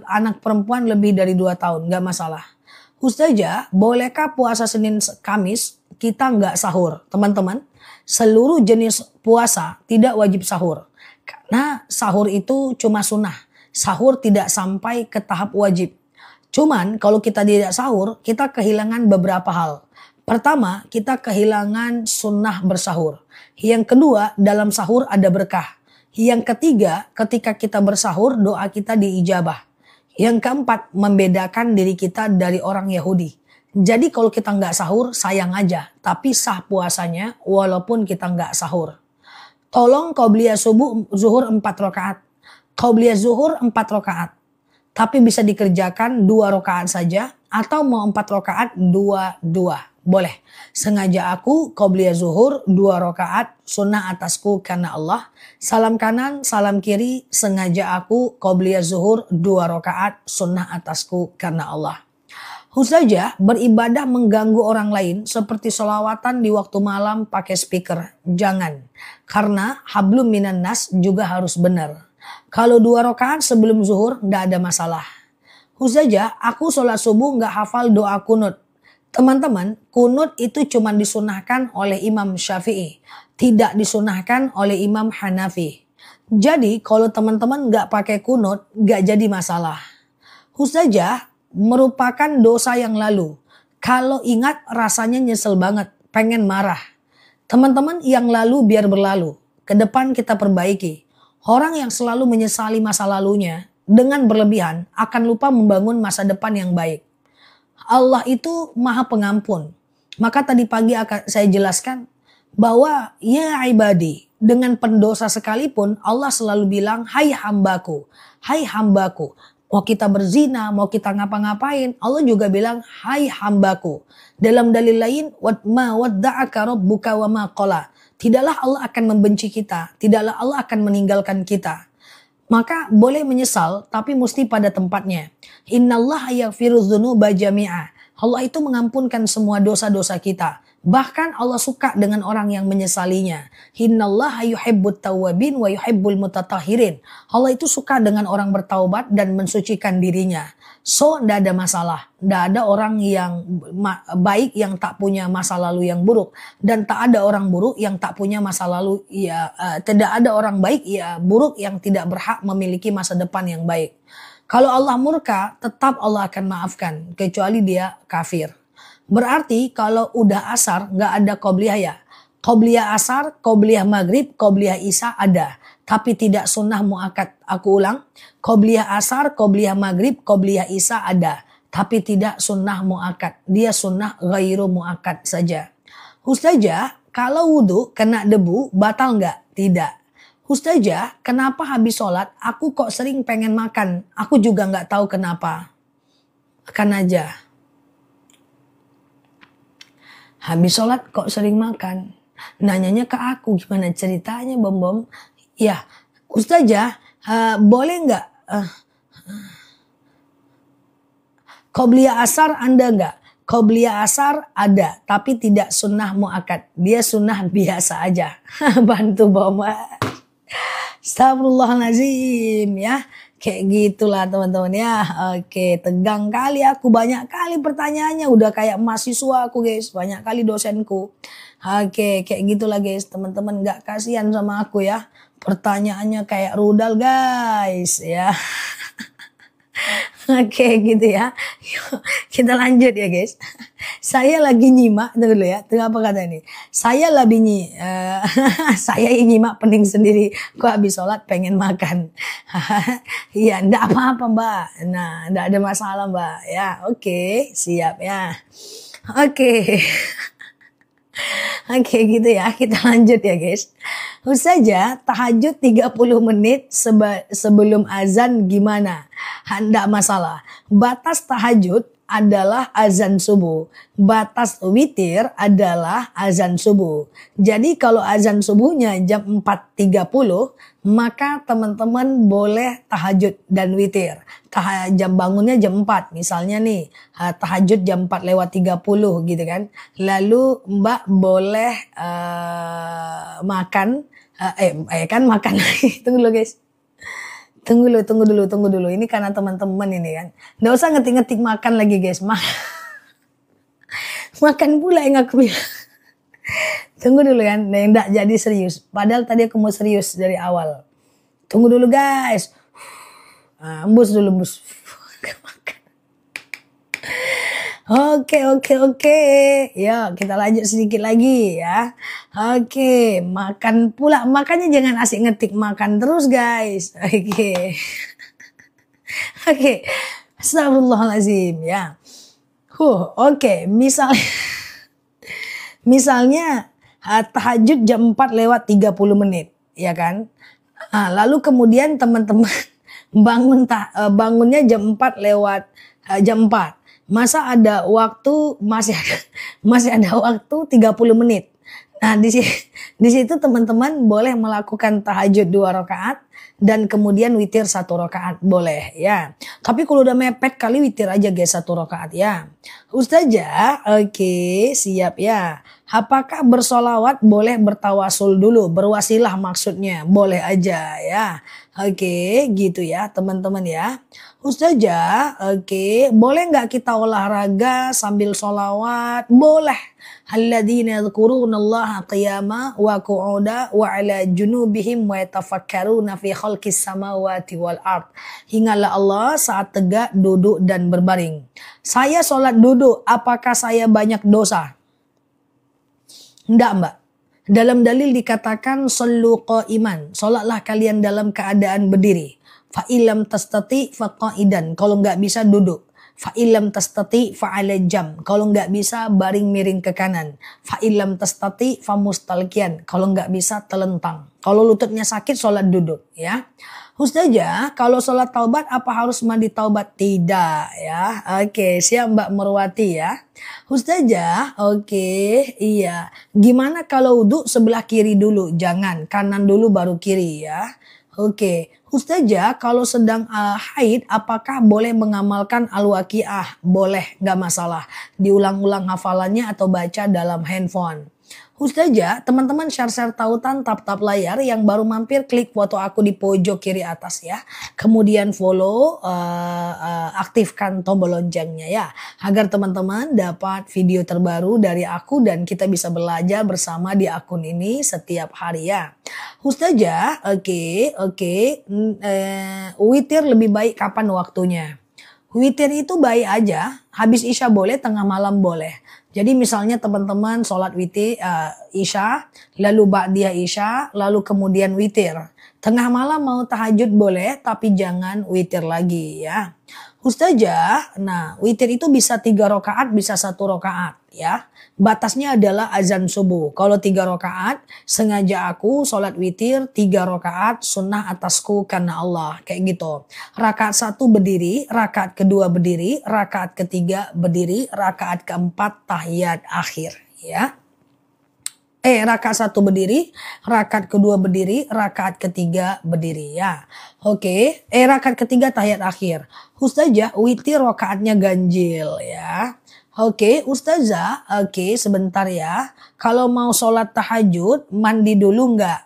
anak perempuan lebih dari 2 tahun, gak masalah. Ustazah, bolehkah puasa Senin Kamis kita gak sahur? Teman-teman, seluruh jenis puasa tidak wajib sahur. Karena sahur itu cuma sunnah. Sahur tidak sampai ke tahap wajib. Cuman kalau kita tidak sahur, kita kehilangan beberapa hal. Pertama, kita kehilangan sunnah bersahur. Yang kedua, dalam sahur ada berkah. Yang ketiga, ketika kita bersahur, doa kita diijabah. Yang keempat, membedakan diri kita dari orang Yahudi. Jadi kalau kita nggak sahur, sayang aja. Tapi sah puasanya walaupun kita nggak sahur. Tolong qobliyah zuhur 4 rakaat. Qobliyah zuhur 4 rakaat. Tapi bisa dikerjakan 2 rakaat saja. Atau mau 4 rakaat 2-2. Boleh. Sengaja aku qobliyah zuhur 2 rakaat sunnah atasku karena Allah. Salam kanan, salam kiri. Sengaja aku qobliyah zuhur 2 rakaat sunnah atasku karena Allah. Ustazah, beribadah mengganggu orang lain seperti sholawatan di waktu malam pakai speaker. Jangan. Karena hablum minan nas juga harus benar. Kalau 2 rakaat sebelum zuhur nggak ada masalah. Ustazah, aku sholat subuh nggak hafal doa kunut. Teman-teman, kunut itu cuma disunahkan oleh Imam Syafi'i. Tidak disunahkan oleh Imam Hanafi. Jadi kalau teman-teman nggak pakai kunut, nggak jadi masalah. Ustazah, merupakan dosa yang lalu. Kalau ingat rasanya nyesel banget, pengen marah. Teman-teman, yang lalu biar berlalu. Ke depan kita perbaiki. Orang yang selalu menyesali masa lalunya dengan berlebihan akan lupa membangun masa depan yang baik. Allah itu maha pengampun. Maka tadi pagi akan saya jelaskan bahwa ya ibadi, dengan pendosa sekalipun Allah selalu bilang hai hambaku, hai hambaku. Mau kita berzina, mau kita ngapa-ngapain, Allah juga bilang hai hambaku. Dalam dalil lain, ma wadda'aka rabbuka wa ma qala. Tidaklah Allah akan membenci kita, tidaklah Allah akan meninggalkan kita. Maka boleh menyesal tapi mesti pada tempatnya. Innallaha yaghfiru dzunuba jami'a. Allah itu mengampunkan semua dosa-dosa kita. Bahkan Allah suka dengan orang yang menyesalinya. Innallaha yuhibbut tawwabin wa yuhibbul mutatahhirin. Allah itu suka dengan orang bertaubat dan mensucikan dirinya. So, tidak ada masalah. Tidak ada orang yang baik yang tak punya masa lalu yang buruk. Dan tak ada orang buruk yang tak punya masa lalu. Tidak ada orang baik buruk yang tidak berhak memiliki masa depan yang baik. Kalau Allah murka, tetap Allah akan maafkan. Kecuali dia kafir. Berarti kalau udah asar nggak ada qobliyah ya. Qobliyah asar, qobliyah maghrib, qobliyah isya ada. Tapi tidak sunnah muakkad. Aku ulang. Qobliyah asar, qobliyah maghrib, qobliyah isya ada. Tapi tidak sunnah muakkad. Dia sunnah ghairu muakkad saja. Ustazah, kalau wudhu kena debu batal nggak? Tidak. Ustazah, kenapa habis sholat aku kok sering pengen makan? Aku juga nggak tahu kenapa. Makan aja. Habis sholat kok sering makan? Nanyanya ke aku, gimana ceritanya Bom? Ya, Ustazah, boleh nggak? Qobliyah asar Anda nggak? Qobliyah asar ada, tapi tidak sunnah muakkad. Dia sunnah biasa aja. Bantu Bom. Astagfirullahaladzim ya. Kayak gitulah teman-teman ya. Oke, tegang kali aku, banyak kali pertanyaannya, udah kayak mahasiswa aku guys, banyak kali dosenku. Oke, kayak gitulah guys, teman-teman nggak kasihan sama aku ya. Pertanyaannya kayak rudal guys ya. Oke gitu ya. Yuk, kita lanjut ya guys. Saya lagi nyimak dulu ya. Tengah apa kata ini? Saya lagi saya nyimak pening sendiri. Kok habis sholat pengen makan. Iya, enggak apa-apa Mbak. Nah, enggak ada masalah Mbak. Ya, oke, siap ya. Oke. Oke gitu ya, kita lanjut ya guys. Saja tahajud 30 menit sebelum azan gimana? Hendak masalah. Batas tahajud adalah azan subuh. Batas witir adalah azan subuh. Jadi kalau azan subuhnya jam 4.30, maka teman-teman boleh tahajud dan witir. Jam bangunnya jam 4 misalnya nih, tahajud jam 4:30 gitu kan. Lalu Mbak boleh makan, kan makan lagi. Tunggu dulu guys. Tunggu dulu. Ini karena teman-teman ini kan. Nggak usah ngetik-ngetik makan lagi guys. Makan pula yang aku bilang. Tunggu dulu kan. Nah, nggak jadi serius. Padahal tadi aku mau serius dari awal. Tunggu dulu guys. Embus dulu. Oke. Ya, kita lanjut sedikit lagi ya. Oke, makan pula. Makanya jangan asik ngetik makan terus guys. Oke. Astagfirullahaladzim ya. Oke. Misalnya tahajud jam 4:30 menit, ya kan? Lalu kemudian teman-teman bangunnya jam 4. Masa ada waktu, masih ada waktu 30 menit. Nah, di situ teman-teman boleh melakukan tahajud 2 rakaat dan kemudian witir 1 rakaat, boleh ya. Tapi kalau udah mepet kali witir aja guys 1 rakaat ya. Ustazah, oke, siap ya. Apakah bersolawat boleh bertawasul dulu, berwasilah maksudnya, boleh aja ya. Oke, gitu ya teman-teman ya. Ustazah, oke, boleh nggak kita olahraga sambil solawat? Boleh. Alladzina yadhkurunallaha qiyama wa qu'uda wa ala junubihim wa yatafakkaruna fi khalqis samawati wal ard. Ingatlah Allah saat tegak, duduk dan berbaring. Saya sholat duduk, apakah saya banyak dosa? Enggak Mbak. Dalam dalil dikatakan sallu qa'iman, sholatlah kalian dalam keadaan berdiri. Fa illam tastati fa qa'idan, kalau enggak bisa duduk. Fa illam tastati fa 'ala jam, kalau enggak bisa baring miring ke kanan. Fa illam tastati fa mustalqiyan, kalau enggak bisa telentang. Kalau lututnya sakit sholat duduk ya. Ustazah, kalau sholat taubat apa harus mandi taubat? Tidak ya. Oke, siap Mbak Murwati ya. Ustazah, oke, iya. Gimana kalau wudhu sebelah kiri dulu? Jangan, kanan dulu baru kiri ya. Oke, Ustazah, kalau sedang haid apakah boleh mengamalkan al-waqiah? Boleh, nggak masalah. Diulang-ulang hafalannya atau baca dalam handphone. Ustazah, teman-teman share-share tautan, tap-tap layar, yang baru mampir klik foto aku di pojok kiri atas ya. Kemudian follow, aktifkan tombol loncengnya ya. Agar teman-teman dapat video terbaru dari aku dan kita bisa belajar bersama di akun ini setiap hari ya. Ustazah, oke. Witir lebih baik kapan waktunya? Witir itu baik aja, habis isya boleh, tengah malam boleh. Jadi misalnya teman-teman sholat witir isya, lalu ba'diyah isya, lalu kemudian witir. Tengah malam mau tahajud boleh, tapi jangan witir lagi ya. Ustazah, nah witir itu bisa 3 rakaat, bisa 1 rakaat ya. Batasnya adalah azan subuh. Kalau 3 rakaat, sengaja aku sholat witir 3 rakaat sunnah atasku karena Allah. Kayak gitu. Rakaat 1 berdiri, rakaat kedua berdiri, rakaat ketiga berdiri, rakaat keempat tahiyat akhir ya. Rakaat 1 berdiri, rakaat kedua berdiri, rakaat ketiga berdiri ya. Oke, rakaat ketiga tahiyat akhir. Ustazah, witir rakaatnya ganjil ya. Oke, Ustazah, oke sebentar ya. Kalau mau sholat tahajud, mandi dulu nggak?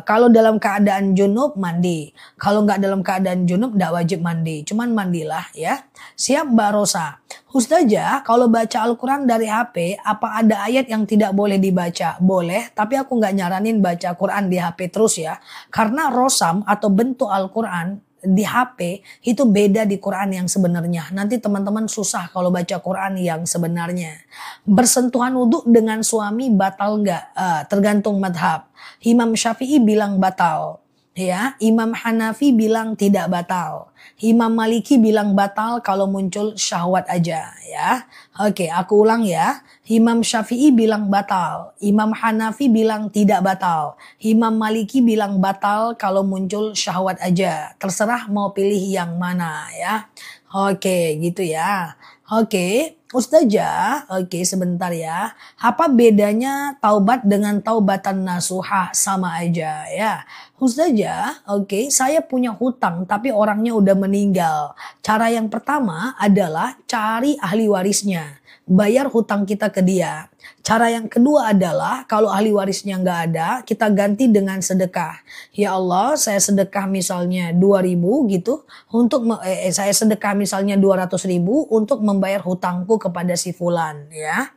Kalau dalam keadaan junub, mandi. Kalau nggak dalam keadaan junub, nggak wajib mandi. Cuman mandilah ya. Siap Mbak Rosa. Ustazah, kalau baca Al-Quran dari HP, apa ada ayat yang tidak boleh dibaca? Boleh, tapi aku nggak nyaranin baca Quran di HP terus ya. Karena rosam atau bentuk Al-Quran di HP itu beda di Quran yang sebenarnya. Nanti teman-teman susah kalau baca Quran yang sebenarnya. Bersentuhan wudhu dengan suami batal nggak? Tergantung madhab. Imam Syafi'i bilang batal. Ya, Imam Hanafi bilang tidak batal. Imam Maliki bilang batal kalau muncul syahwat aja ya. Oke, aku ulang ya. Imam Syafi'i bilang batal. Imam Hanafi bilang tidak batal. Imam Maliki bilang batal kalau muncul syahwat aja. Terserah mau pilih yang mana ya. Oke, gitu ya. Oke, Ustazah, oke sebentar ya. Apa bedanya taubat dengan taubatan nasuha? Sama aja ya. Ustazah, oke, saya punya hutang tapi orangnya udah meninggal. Cara yang pertama adalah cari ahli warisnya. Bayar hutang kita ke dia. Cara yang kedua adalah kalau ahli warisnya nggak ada, kita ganti dengan sedekah. Ya Allah, saya sedekah misalnya 2.000 gitu untuk saya sedekah misalnya 200.000 untuk membayar hutangku kepada si fulan ya.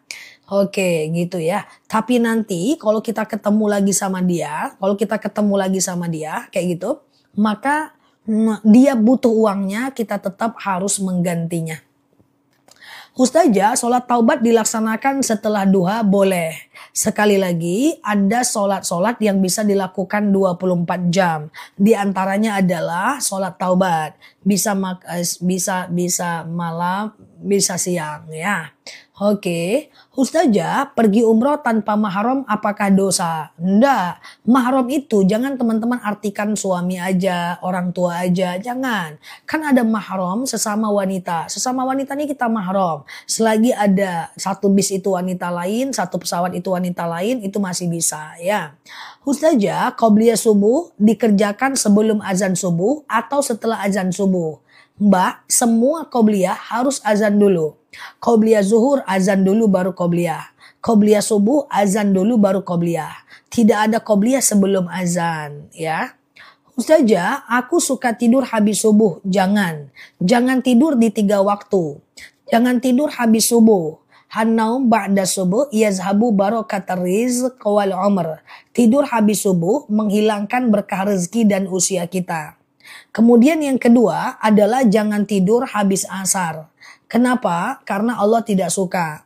Oke, gitu ya. Tapi nanti kalau kita ketemu lagi sama dia, kayak gitu, maka dia butuh uangnya, kita tetap harus menggantinya. Ustazah, sholat taubat dilaksanakan setelah duha boleh. Sekali lagi, ada sholat-sholat yang bisa dilakukan 24 jam. Di antaranya adalah sholat taubat. Bisa malam, bisa siang ya. Oke, Ustazah, pergi umroh tanpa mahram apakah dosa? Enggak, mahram itu jangan teman-teman artikan suami aja, orang tua aja, jangan. Kan ada mahram sesama wanita. Sesama wanita ini kita mahram. Selagi ada satu bis itu wanita lain, satu pesawat itu wanita lain, itu masih bisa ya. Ustazah, qobliyah subuh dikerjakan sebelum azan subuh atau setelah azan subuh? Mbak, semua qobliyah harus azan dulu. Qobliyah zuhur azan dulu baru qobliyah. Qobliyah subuh azan dulu baru qobliyah. Tidak ada qobliyah sebelum azan ya. Ustazah, aku suka tidur habis subuh. Jangan tidur di 3 waktu. Jangan tidur habis subuh. Hannaum ba'da subuh yazhabu barakatar rizq wal umr. Tidur habis subuh menghilangkan berkah rezeki dan usia kita. Kemudian yang kedua adalah jangan tidur habis asar. Kenapa? Karena Allah tidak suka.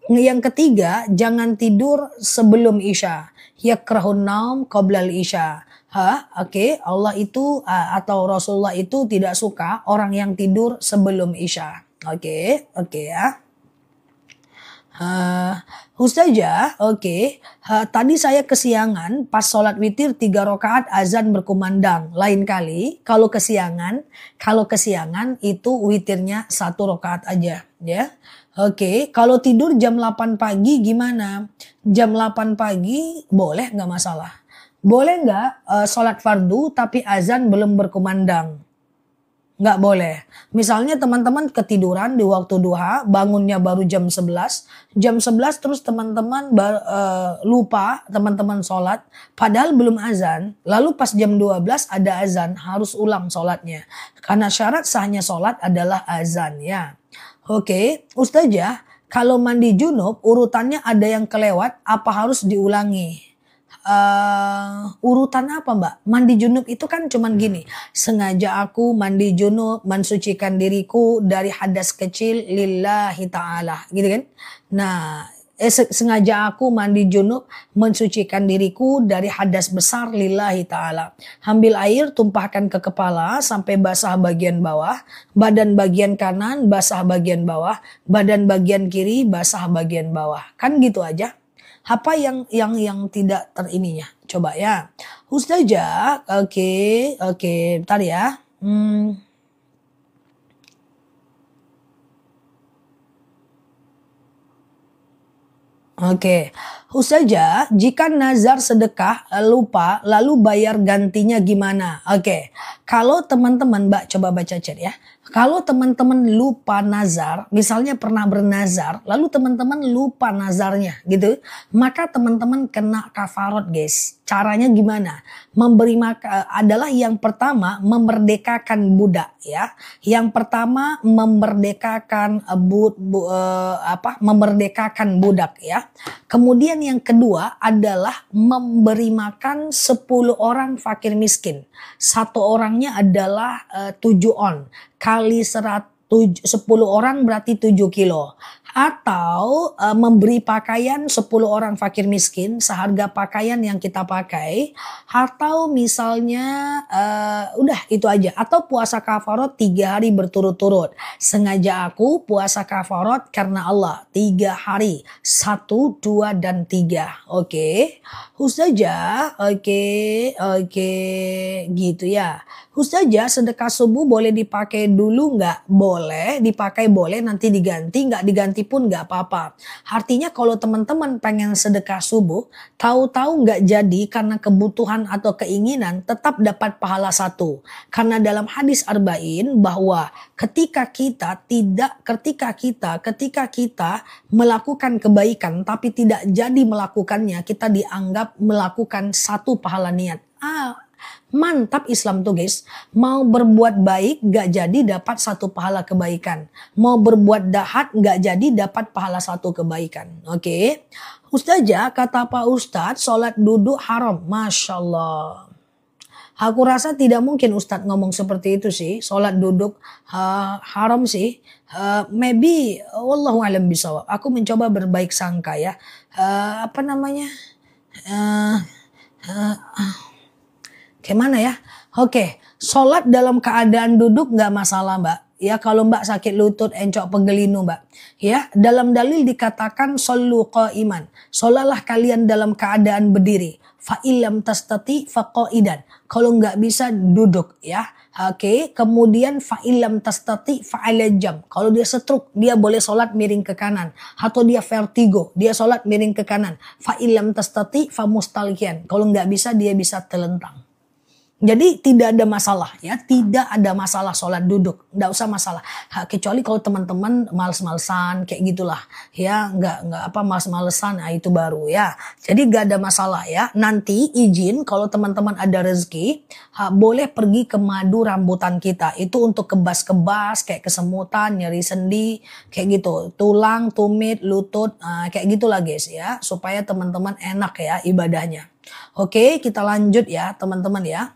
Yang ketiga, jangan tidur sebelum isya. Yakrahun naum qoblal isya. Oke, Allah itu atau Rasulullah itu tidak suka orang yang tidur sebelum isya. Oke ya. Ustazah, tadi saya kesiangan pas sholat witir 3 rakaat azan berkumandang. Lain kali kalau kesiangan itu witirnya 1 rakaat aja ya. Kalau tidur jam 8 pagi gimana? Jam 8 pagi boleh nggak masalah. Boleh nggak sholat fardu tapi azan belum berkumandang? Nggak boleh. Misalnya teman-teman ketiduran di waktu duha, bangunnya baru jam 11. Jam 11 terus teman-teman lupa teman-teman sholat. Padahal belum azan. Lalu pas jam 12 ada azan, harus ulang sholatnya. Karena syarat sahnya sholat adalah azan ya. Ustazah, kalau mandi junub urutannya ada yang kelewat, apa harus diulangi? Urutan apa Mbak? Mandi junub itu kan cuman gini. Sengaja aku mandi junub mensucikan diriku dari hadas kecil lillahi ta'ala. Gitu kan? Nah, sengaja aku mandi junub mensucikan diriku dari hadas besar lillahi ta'ala. Ambil air, tumpahkan ke kepala sampai basah bagian bawah. Badan bagian kanan basah bagian bawah. Badan bagian kiri basah bagian bawah. Kan gitu aja. Apa yang tidak terininya? Coba ya. Ustazah, bentar ya. Ustazah, jika nazar sedekah lupa lalu bayar gantinya gimana? Kalau teman-teman Mbak coba baca chat ya. Kalau teman-teman lupa nazar, misalnya pernah bernazar, lalu teman-teman lupa nazarnya gitu, maka teman-teman kena kafarot guys. Caranya gimana? Adalah yang pertama memerdekakan budak ya. Yang pertama memerdekakan memerdekakan budak ya. Kemudian yang kedua adalah memberi makan 10 orang fakir miskin. Satu orangnya adalah 7 on. Kali 10 orang berarti 7 kilo. Atau memberi pakaian 10 orang fakir miskin seharga pakaian yang kita pakai. Atau misalnya udah itu aja. Atau puasa kafarot 3 hari berturut-turut. Sengaja aku puasa kafarot karena Allah 3 hari. 1, 2, dan 3. Oke. Ustazah, oke, gitu ya. Ustazah, sedekah subuh boleh dipakai dulu nggak? Boleh, dipakai boleh, nanti diganti, nggak diganti pun nggak apa-apa. Artinya kalau teman-teman pengen sedekah subuh, tahu-tahu nggak jadi karena kebutuhan atau keinginan, tetap dapat pahala 1. Karena dalam hadis arba'in bahwa ketika kita melakukan kebaikan tapi tidak jadi melakukannya, kita dianggap melakukan 1 pahala niat. Mantap Islam tuh guys. Mau berbuat baik gak jadi dapat 1 pahala kebaikan. Mau berbuat jahat gak jadi dapat pahala 1 kebaikan. Oke. Ustazah, kata Pak Ustadz, sholat duduk haram. Masya Allah. Aku rasa tidak mungkin Ustadz ngomong seperti itu sih. Sholat duduk haram sih. Maybe wallahu alam bisawab. Aku mencoba berbaik sangka ya. Gimana ya? Oke, sholat dalam keadaan duduk nggak masalah mbak. Ya kalau mbak sakit lutut, encok, pegelinu mbak. Ya dalam dalil dikatakan shollu qa'iman. Sholatlah kalian dalam keadaan berdiri. Fa'ilam tastati faqa'idan. Kalau nggak bisa duduk ya. Oke, kemudian fa'ilam tastati fa'ala jam. Kalau dia stroke, dia boleh sholat miring ke kanan. Atau dia vertigo, dia sholat miring ke kanan. Fa'ilam tastati fa mustalqiyan. Kalau nggak bisa, dia bisa telentang. Jadi tidak ada masalah ya, tidak ada masalah sholat duduk, nggak usah masalah. Kecuali kalau teman-teman males-malesan kayak gitulah, ya nggak males-malesan, itu baru ya. Jadi nggak ada masalah ya. Nanti izin kalau teman-teman ada rezeki, boleh pergi ke madu rambutan kita. Itu untuk kebas-kebas kayak kesemutan, nyeri sendi, kayak gitu, tulang, tumit, lutut, kayak gitulah guys ya, supaya teman-teman enak ya ibadahnya. Oke, kita lanjut ya teman-teman ya.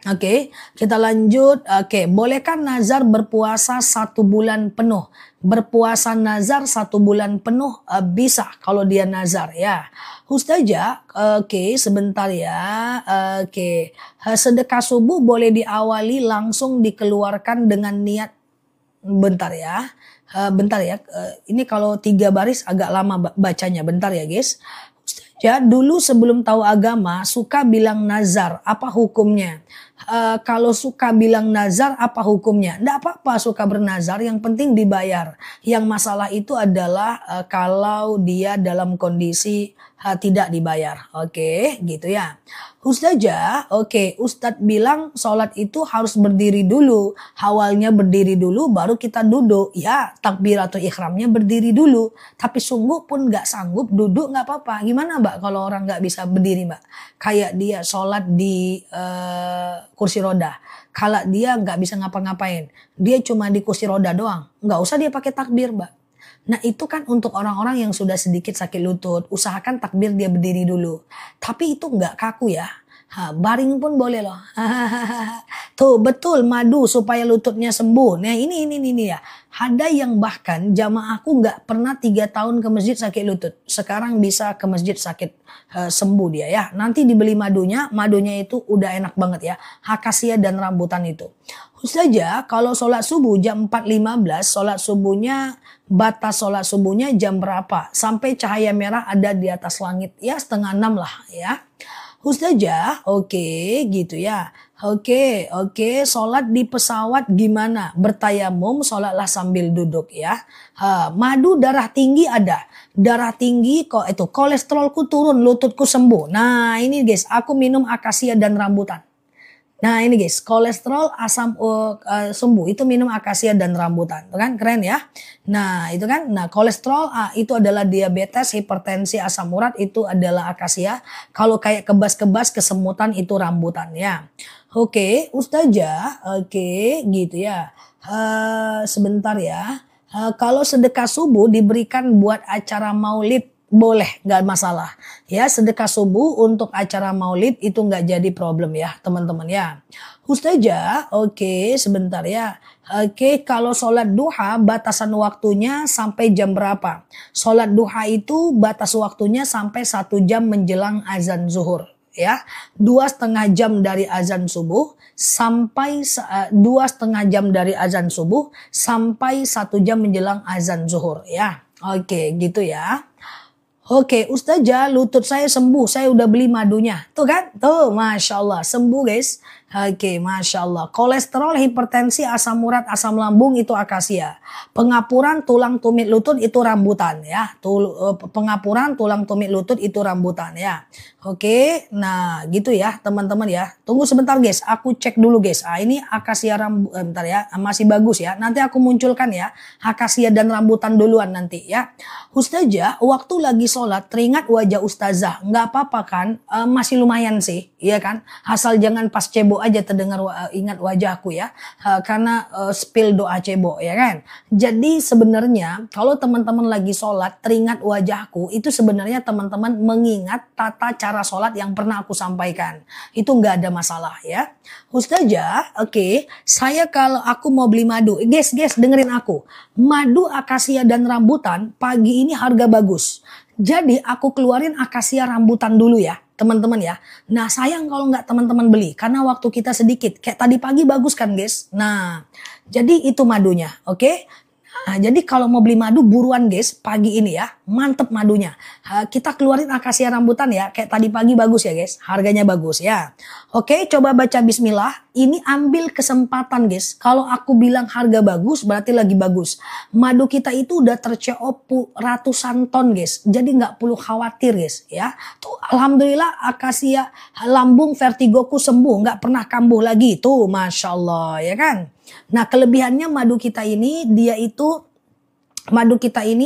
Oke, kita lanjut. Oke, bolehkah nazar berpuasa 1 bulan penuh? Berpuasa nazar 1 bulan penuh bisa kalau dia nazar ya. Ustazah, oke sebentar ya. Oke, sedekah subuh boleh diawali langsung dikeluarkan dengan niat. Bentar ya. Ini kalau 3 baris agak lama bacanya. Bentar ya guys. Ya, dulu sebelum tahu agama suka bilang nazar, apa hukumnya? Kalau suka bilang nazar, apa hukumnya? Nggak apa-apa suka bernazar, yang penting dibayar. Yang masalah itu adalah kalau dia dalam kondisi tidak dibayar. Oke, gitu ya. Ustazah, oke, Ustadz bilang sholat itu harus berdiri dulu. Awalnya berdiri dulu baru kita duduk. Ya, takbir atau ikhramnya berdiri dulu. Tapi sungguh pun gak sanggup duduk gak apa-apa. Gimana mbak kalau orang gak bisa berdiri mbak? Kayak dia sholat di kursi roda. Kalau dia gak bisa ngapa-ngapain. Dia cuma di kursi roda doang. Gak usah dia pakai takbir mbak. Nah itu kan untuk orang-orang yang sudah sedikit sakit lutut. Usahakan takbir dia berdiri dulu. Tapi itu nggak kaku ya. Baring pun boleh loh. Tuh betul madu supaya lututnya sembuh. Nah ini ya. Ada yang bahkan jamaahku nggak pernah 3 tahun ke masjid sakit lutut. Sekarang bisa ke masjid sakit sembuh dia ya. Nanti dibeli madunya. Madunya itu udah enak banget ya. Akasia dan rambutan itu. Ustazah kalau sholat subuh jam 4.15 sholat subuhnya batas sholat subuhnya jam berapa? Sampai cahaya merah ada di atas langit. Ya 5:30 lah ya. Ustazah, oke, gitu ya. Oke, sholat di pesawat gimana? Bertayamum, sholatlah sambil duduk ya. Madu darah tinggi ada. Darah tinggi kok itu kolesterolku turun, lututku sembuh. Nah ini guys, aku minum akasia dan rambutan. Nah ini guys, kolesterol, asam sumbu itu minum akasia dan rambutan, tuh kan keren ya. Nah itu kan, nah kolesterol itu adalah diabetes, hipertensi, asam urat itu adalah akasia. Kalau kayak kebas-kebas, kesemutan itu rambutan ya. Oke, Ustazah, oke gitu ya. Sebentar ya. Kalau sedekah subuh diberikan buat acara maulid boleh, nggak masalah. Ya, sedekah subuh untuk acara maulid itu nggak jadi problem ya, teman-teman ya. Ustazah, oke, sebentar ya. Oke, kalau sholat duha batasan waktunya sampai jam berapa? Sholat duha itu batas waktunya sampai 1 jam menjelang azan zuhur. Ya, 2,5 jam dari azan subuh sampai 2,5 jam dari azan subuh sampai 1 jam menjelang azan zuhur ya. Oke, gitu ya. Oke, Ustazah, lutut saya sembuh. Saya udah beli madunya. Tuh kan? Tuh, Masya Allah. Sembuh, guys. Oke, Masya Allah. Kolesterol, hipertensi, asam urat, asam lambung itu akasia. Pengapuran tulang tumit lutut itu rambutan ya. Pengapuran tulang tumit lutut itu rambutan ya. Oke, nah gitu ya teman-teman ya. Tunggu sebentar guys, aku cek dulu guys. Ini akasia bentar ya, masih bagus ya. Nanti aku munculkan ya, akasia dan rambutan duluan nanti ya. Ustazah, waktu lagi sholat teringat wajah ustazah. Nggak apa-apa kan, masih lumayan sih, iya kan. Asal jangan pas cebok aja terdengar ingat wajahku ya. Karena spill doa cebok ya kan. Jadi sebenarnya kalau teman-teman lagi sholat teringat wajahku, itu sebenarnya teman-teman mengingat tata cara sholat yang pernah aku sampaikan. Itu nggak ada masalah ya. Ustazah, oke, saya kalau aku mau beli madu, guys dengerin aku. Madu akasia dan rambutan pagi ini harga bagus. Jadi aku keluarin akasia rambutan dulu ya teman-teman ya. Nah sayang kalau nggak teman-teman beli karena waktu kita sedikit. Kayak tadi pagi bagus kan guys. Nah jadi itu madunya, oke? Nah, jadi kalau mau beli madu buruan guys pagi ini ya, mantep madunya. Kita keluarin akasia rambutan ya, kayak tadi pagi bagus ya guys, harganya bagus ya. Oke, coba baca bismillah. Ini ambil kesempatan guys, kalau aku bilang harga bagus berarti lagi bagus. Madu kita itu udah terceop ratusan ton guys, jadi nggak perlu khawatir guys ya. Tuh alhamdulillah akasia lambung vertigoku sembuh, nggak pernah kambuh lagi. Tuh Masya Allah ya kan. Nah kelebihannya madu kita ini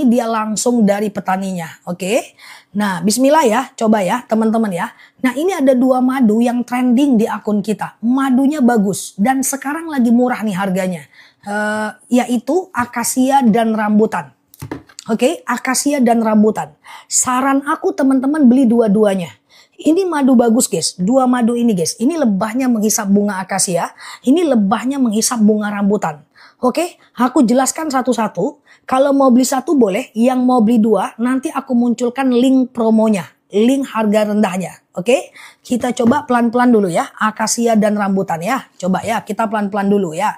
dia langsung dari petaninya. Oke. Nah bismillah ya, coba ya teman-teman ya. Nah ini ada 2 madu yang trending di akun kita. Madunya bagus dan sekarang lagi murah nih harganya. Yaitu akasia dan rambutan. Oke, akasia dan rambutan. Saran aku teman-teman beli dua-duanya. Ini madu bagus guys, 2 madu ini guys. Ini lebahnya menghisap bunga akasia, ini lebahnya menghisap bunga rambutan. Oke, aku jelaskan satu-satu. Kalau mau beli 1 boleh, yang mau beli 2 nanti aku munculkan link promonya, link harga rendahnya. Oke, kita coba pelan-pelan dulu ya, akasia dan rambutan ya. Coba ya, kita pelan-pelan dulu ya.